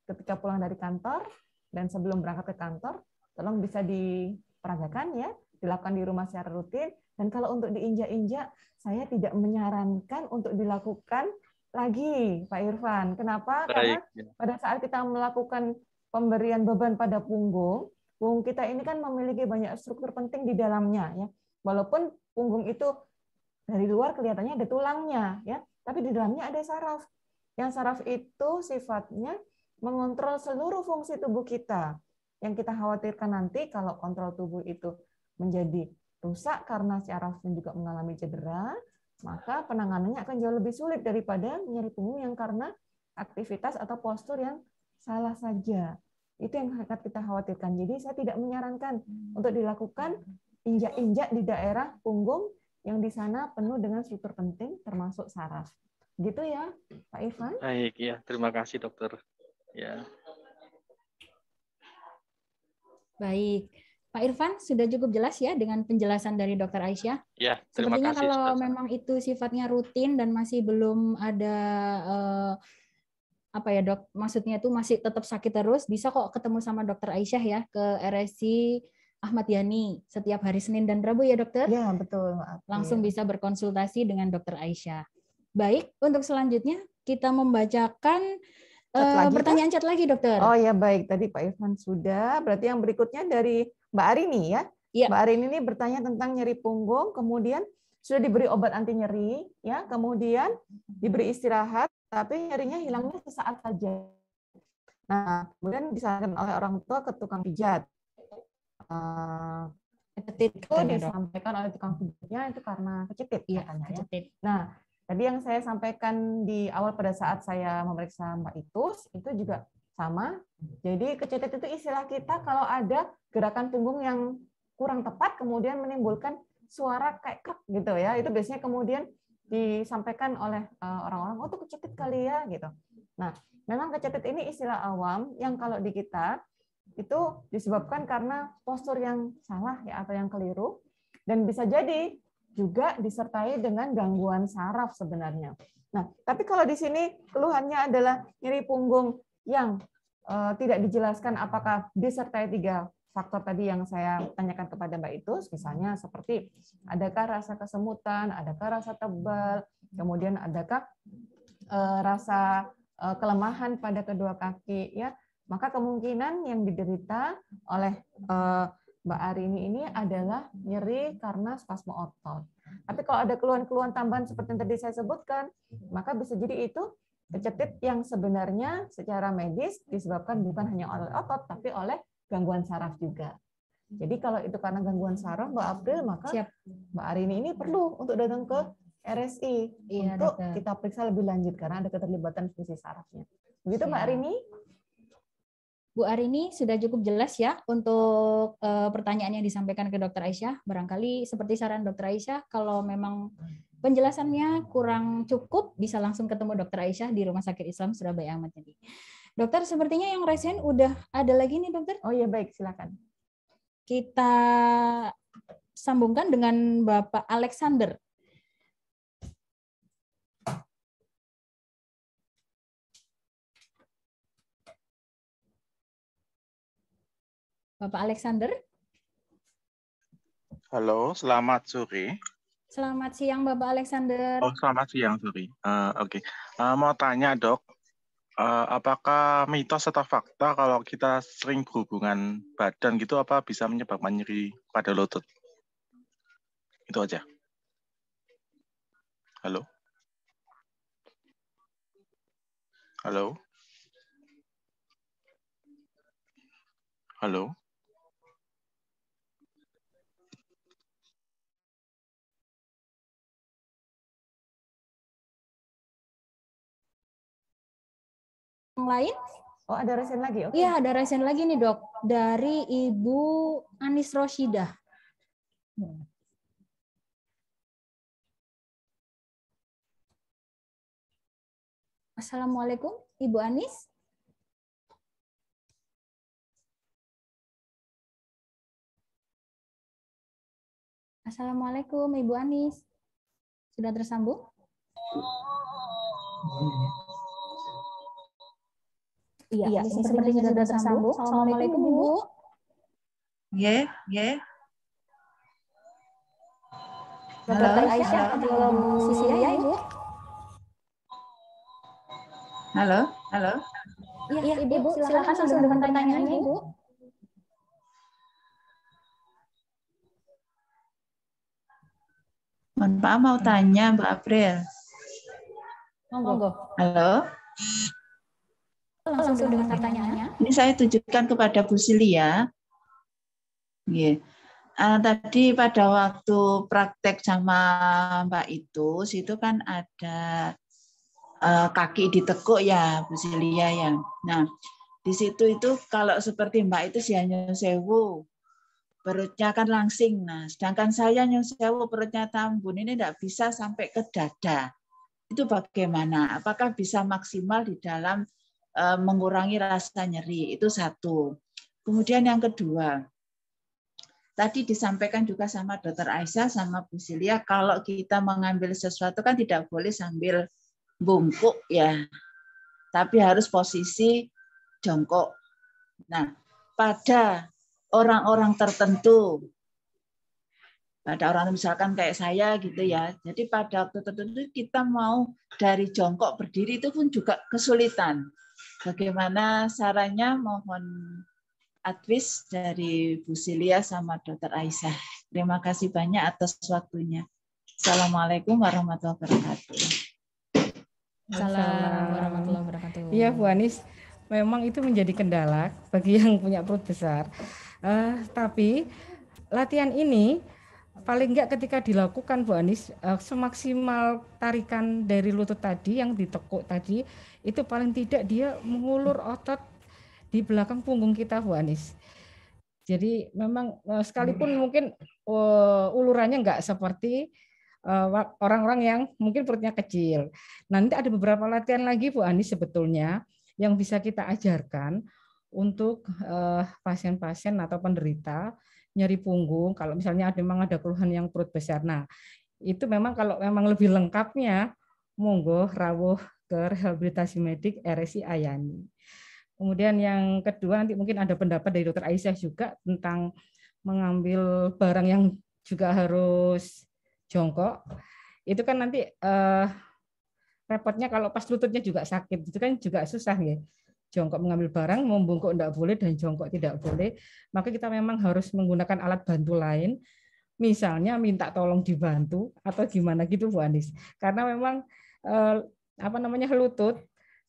ketika pulang dari kantor dan sebelum berangkat ke kantor, tolong bisa diperagakan ya, dilakukan di rumah secara rutin. Dan kalau untuk diinjak-injak, saya tidak menyarankan untuk dilakukan lagi, Pak Irfan. Kenapa? Karena pada saat kita melakukan pemberian beban pada punggung kita ini kan memiliki banyak struktur penting di dalamnya ya. Walaupun punggung itu dari luar kelihatannya ada tulangnya ya, tapi di dalamnya ada saraf. Yang saraf itu sifatnya mengontrol seluruh fungsi tubuh kita. Yang kita khawatirkan nanti kalau kontrol tubuh itu menjadi rusak karena sarafnya juga mengalami cedera, maka penanganannya akan jauh lebih sulit daripada nyeri punggung yang karena aktivitas atau postur yang salah saja. Itu yang akan kita khawatirkan. Jadi saya tidak menyarankan untuk dilakukan injak-injak di daerah punggung yang di sana penuh dengan struktur penting termasuk saraf. Gitu ya, Pak Irfan? Baik, ya. Terima kasih, dokter. Ya. Baik. Pak Irfan, sudah cukup jelas ya dengan penjelasan dari Dokter Aisyah? Ya, terima Sepertinya kasih. kalau memang itu sifatnya rutin dan masih belum ada apa ya Dok, maksudnya itu masih tetap sakit terus, bisa kok ketemu sama Dokter Aisyah ya ke RSI Ahmad Yani setiap hari Senin dan Rabu ya dokter? Ya betul. Langsung bisa berkonsultasi dengan Dokter Aisyah. Baik, untuk selanjutnya kita membacakan pertanyaan chat lagi dokter. Oh ya baik, tadi Pak Irfan sudah. Berarti yang berikutnya dari Mbak Arini ya. Ya. Mbak Arini ini bertanya tentang nyeri punggung, kemudian sudah diberi obat anti nyeri, ya, kemudian diberi istirahat, tapi nyerinya hilangnya sesaat saja. Nah, kemudian disarankan oleh orang tua ke tukang pijat. Itu disampaikan oleh tukang pijatnya itu karena kecetit. Iya, kecetit. Nah, tadi yang saya sampaikan di awal pada saat saya memeriksa Mbak Itus, itu juga sama. Jadi kecetit itu istilah kita kalau ada gerakan punggung yang kurang tepat, kemudian menimbulkan suara kayak krek gitu ya. Itu biasanya kemudian disampaikan oleh orang-orang, oh itu kecetit kali ya gitu. Nah, memang kecetit ini istilah awam yang kalau di kita itu disebabkan karena postur yang salah ya atau yang keliru, dan bisa jadi juga disertai dengan gangguan saraf sebenarnya. Nah, tapi kalau di sini keluhannya adalah nyeri punggung yang tidak dijelaskan apakah disertai 3 faktor tadi yang saya tanyakan kepada Mbak Itus, misalnya seperti adakah rasa kesemutan, adakah rasa tebal, kemudian adakah rasa kelemahan pada kedua kaki, ya, maka kemungkinan yang diderita oleh Mbak Arini ini adalah nyeri karena spasme otot. Tapi kalau ada keluhan-keluhan tambahan seperti yang tadi saya sebutkan, maka bisa jadi itu kecetit yang sebenarnya secara medis disebabkan bukan hanya oleh otot, tapi oleh gangguan saraf juga. Jadi kalau itu karena gangguan saraf, Mbak April, maka Mbak Arini ini perlu untuk datang ke RSI untuk kita periksa lebih lanjut karena ada keterlibatan fungsi sarafnya. Begitu Mbak Arini? Bu Arini sudah cukup jelas ya untuk pertanyaan yang disampaikan ke Dr. Aisyah. Barangkali seperti saran Dr. Aisyah, kalau memang penjelasannya kurang cukup, bisa langsung ketemu Dr. Aisyah di Rumah Sakit Islam Surabaya Ahmad Yani. Dokter, sepertinya yang resen udah ada lagi nih, dokter. Oh iya, baik, silakan. Kita sambungkan dengan Bapak Alexander. Bapak Alexander. Halo, selamat sore. Selamat siang, Bapak Alexander. Oh, selamat siang, sorry. Oke. Mau tanya, Dok. Apakah mitos atau fakta kalau kita sering berhubungan badan gitu apa bisa menyebabkan nyeri pada lutut? Itu aja. Halo? Halo? Halo? Yang lain? Oh, ada resen lagi? Okay. Iya, ada resen lagi nih, Dok. Dari Ibu Anis Rosyidah. Assalamualaikum, Ibu Anis. Assalamualaikum, Ibu Anis. Sudah tersambung? Iya, sepertinya sudah tersambung. Assalamualaikum, Ibu. Ya, ya. Dr. Aisyah atau Bu Sisilia, Ibu? Halo, halo. Iya, Ibu, silakan langsung dengan pertanyaannya, Ibu. Mohon maaf, mau tanya Mbak April. Monggo. Halo. Langsung dengan pertanyaannya. Ini saya tujukan kepada Bu Silia. Yeah. Tadi pada waktu praktek sama Mbak itu kan ada kaki ditekuk ya Bu Silia ya. Nah di situ itu kalau seperti Mbak itu hanya sewu, perutnya kan langsing. Nah sedangkan saya yang sewu perutnya tambun ini tidak bisa sampai ke dada. Itu bagaimana? Apakah bisa maksimal di dalam mengurangi rasa nyeri? Itu satu. Kemudian yang kedua, tadi disampaikan juga sama Dr. Aisyah sama Bu Silia, kalau kita mengambil sesuatu kan tidak boleh sambil bungkuk ya, tapi harus posisi jongkok. Nah, pada orang-orang tertentu, pada orang misalkan kayak saya gitu ya, jadi pada waktu tertentu kita mau dari jongkok berdiri itu pun juga kesulitan. Bagaimana sarannya? Mohon advice dari Bu Silia sama Dr. Aisyah. Terima kasih banyak atas waktunya. Assalamualaikum warahmatullahi wabarakatuh. Assalamualaikum warahmatullahi wabarakatuh. Iya, Bu Anis, memang itu menjadi kendala bagi yang punya perut besar. Tapi latihan ini paling enggak ketika dilakukan Bu Anis, semaksimal tarikan dari lutut tadi yang ditekuk tadi, itu paling tidak dia mengulur otot di belakang punggung kita Bu Anis. Jadi memang sekalipun mungkin ulurannya enggak seperti orang-orang yang mungkin perutnya kecil. Nanti ada beberapa latihan lagi Bu Anis sebetulnya yang bisa kita ajarkan untuk pasien-pasien atau penderita nyeri punggung, kalau misalnya memang ada keluhan yang perut besar. Nah, itu memang kalau memang lebih lengkapnya, monggo rawuh ke rehabilitasi medik RSI Ayani. Kemudian yang kedua nanti mungkin ada pendapat dari Dokter Aisyah juga tentang mengambil barang yang juga harus jongkok. Itu kan nanti repotnya kalau pas lututnya juga sakit, itu kan juga susah ya. Jongkok mengambil barang, membungkuk tidak boleh dan jongkok tidak boleh. Maka kita memang harus menggunakan alat bantu lain. Misalnya minta tolong dibantu atau gimana gitu Bu Anis. Karena memang lutut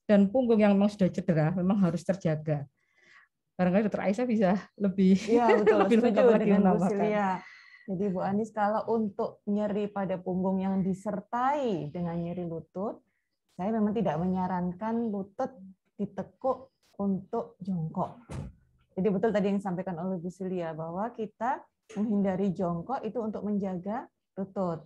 dan punggung yang memang sudah cedera memang harus terjaga. Barangkali Dokter Aisyah bisa lebih betul, lebih lengkap lagi dengan Bu menambahkan. Silia. Jadi Bu Anis, kalau untuk nyeri pada punggung yang disertai dengan nyeri lutut, saya memang tidak menyarankan lutut ditekuk untuk jongkok. Jadi betul tadi yang disampaikan oleh Bu Silia bahwa kita menghindari jongkok itu untuk menjaga lutut.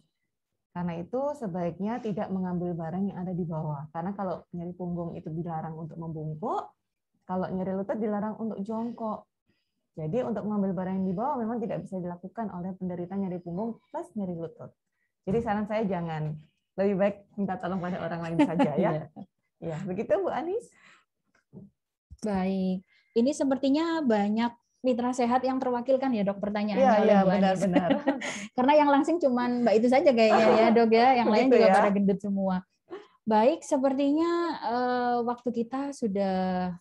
Karena itu sebaiknya tidak mengambil barang yang ada di bawah. Karena kalau nyeri punggung itu dilarang untuk membungkuk, kalau nyeri lutut dilarang untuk jongkok. Jadi untuk mengambil barang yang di bawah memang tidak bisa dilakukan oleh penderita nyeri punggung plus nyeri lutut. Jadi saran saya jangan, lebih baik minta tolong pada orang lain saja ya. Ya, begitu Bu Anis. Baik, ini sepertinya banyak mitra sehat yang terwakilkan ya Dok pertanyaannya oleh Bu Anis. Benar-benar. Karena yang langsing cuman Mbak itu saja kayaknya ya Dok ya, yang lain juga pada gendut semua. Baik, sepertinya waktu kita sudah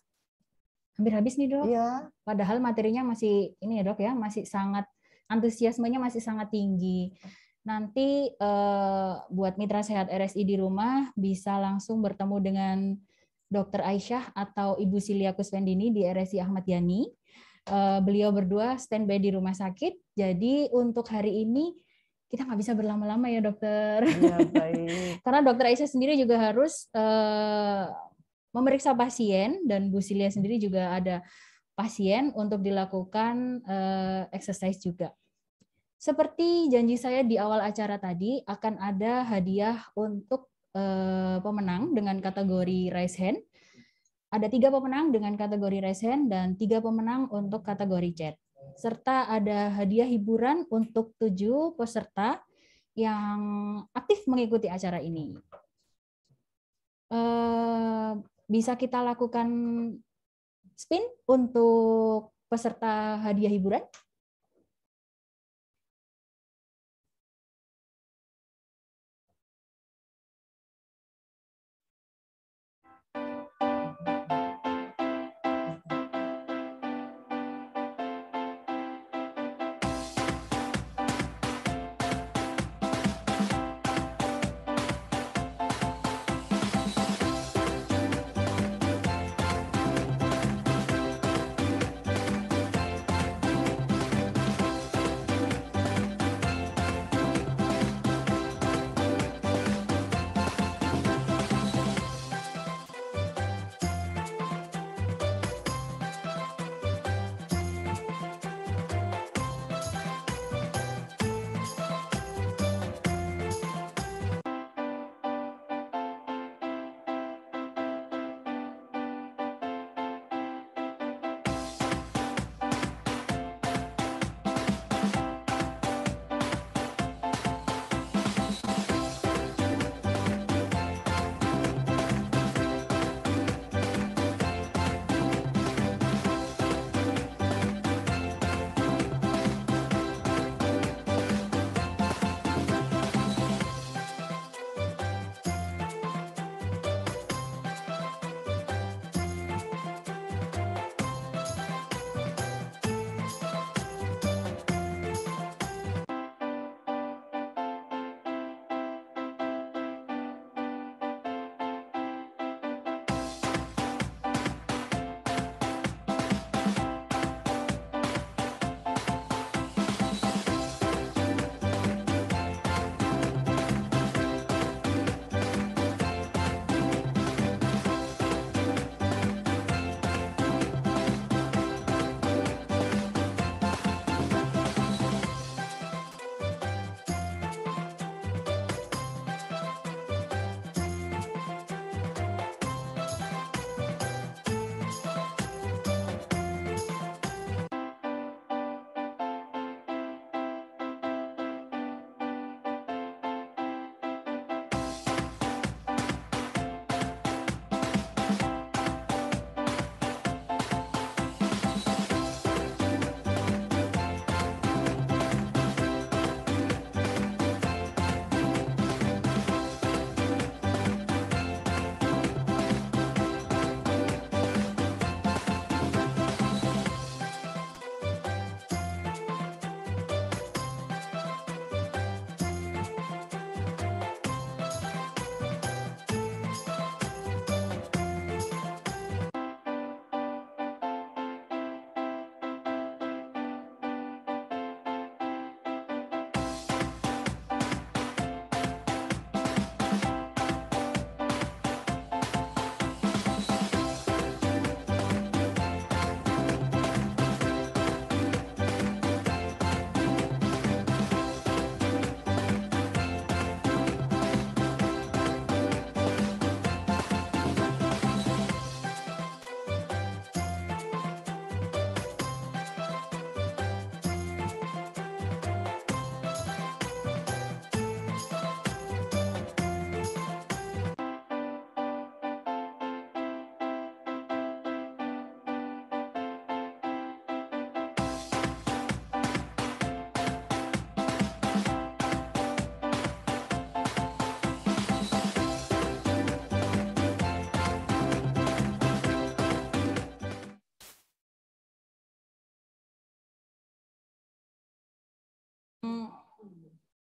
hampir habis nih Dok. Iya. Padahal materinya masih ini ya Dok ya, masih sangat antusiasmenya masih sangat tinggi. Nanti buat mitra sehat RSI di rumah bisa langsung bertemu dengan Dokter Aisyah atau Ibu Silia Kuswendini di RSI Ahmad Yani. Beliau berdua standby di rumah sakit. Jadi untuk hari ini kita nggak bisa berlama-lama ya dokter. Ya, baik. Karena Dokter Aisyah sendiri juga harus memeriksa pasien dan Bu Silia sendiri juga ada pasien untuk dilakukan exercise juga. Seperti janji saya di awal acara tadi, akan ada hadiah untuk pemenang dengan kategori raise hand. Ada 3 pemenang dengan kategori raise hand dan 3 pemenang untuk kategori chat. Serta ada hadiah hiburan untuk 7 peserta yang aktif mengikuti acara ini. Bisa kita lakukan spin untuk peserta hadiah hiburan?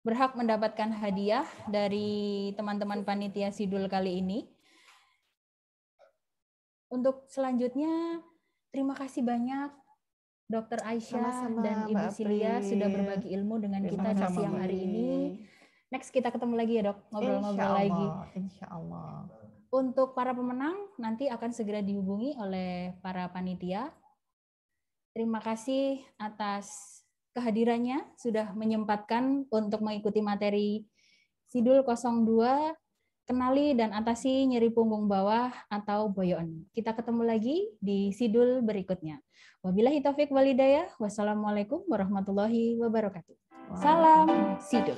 berhak mendapatkan hadiah dari teman-teman panitia Sidul kali ini. Untuk selanjutnya, terima kasih banyak Dr. Aisyah Sama-sama, dan Ibu Mbak Silia April. sudah berbagi ilmu dengan kita di Sama-sama, siang Bu. hari ini. Next kita ketemu lagi ya dok, ngobrol-ngobrol lagi. Insya Allah. Untuk para pemenang nanti akan segera dihubungi oleh para panitia. Terima kasih atas kehadirannya, sudah menyempatkan untuk mengikuti materi Sidul 02, kenali dan atasi nyeri punggung bawah atau boyon. Kita ketemu lagi di Sidul berikutnya. Wabillahi taufiq walhidayah. Wassalamualaikum warahmatullahi wabarakatuh. Salam Sidul.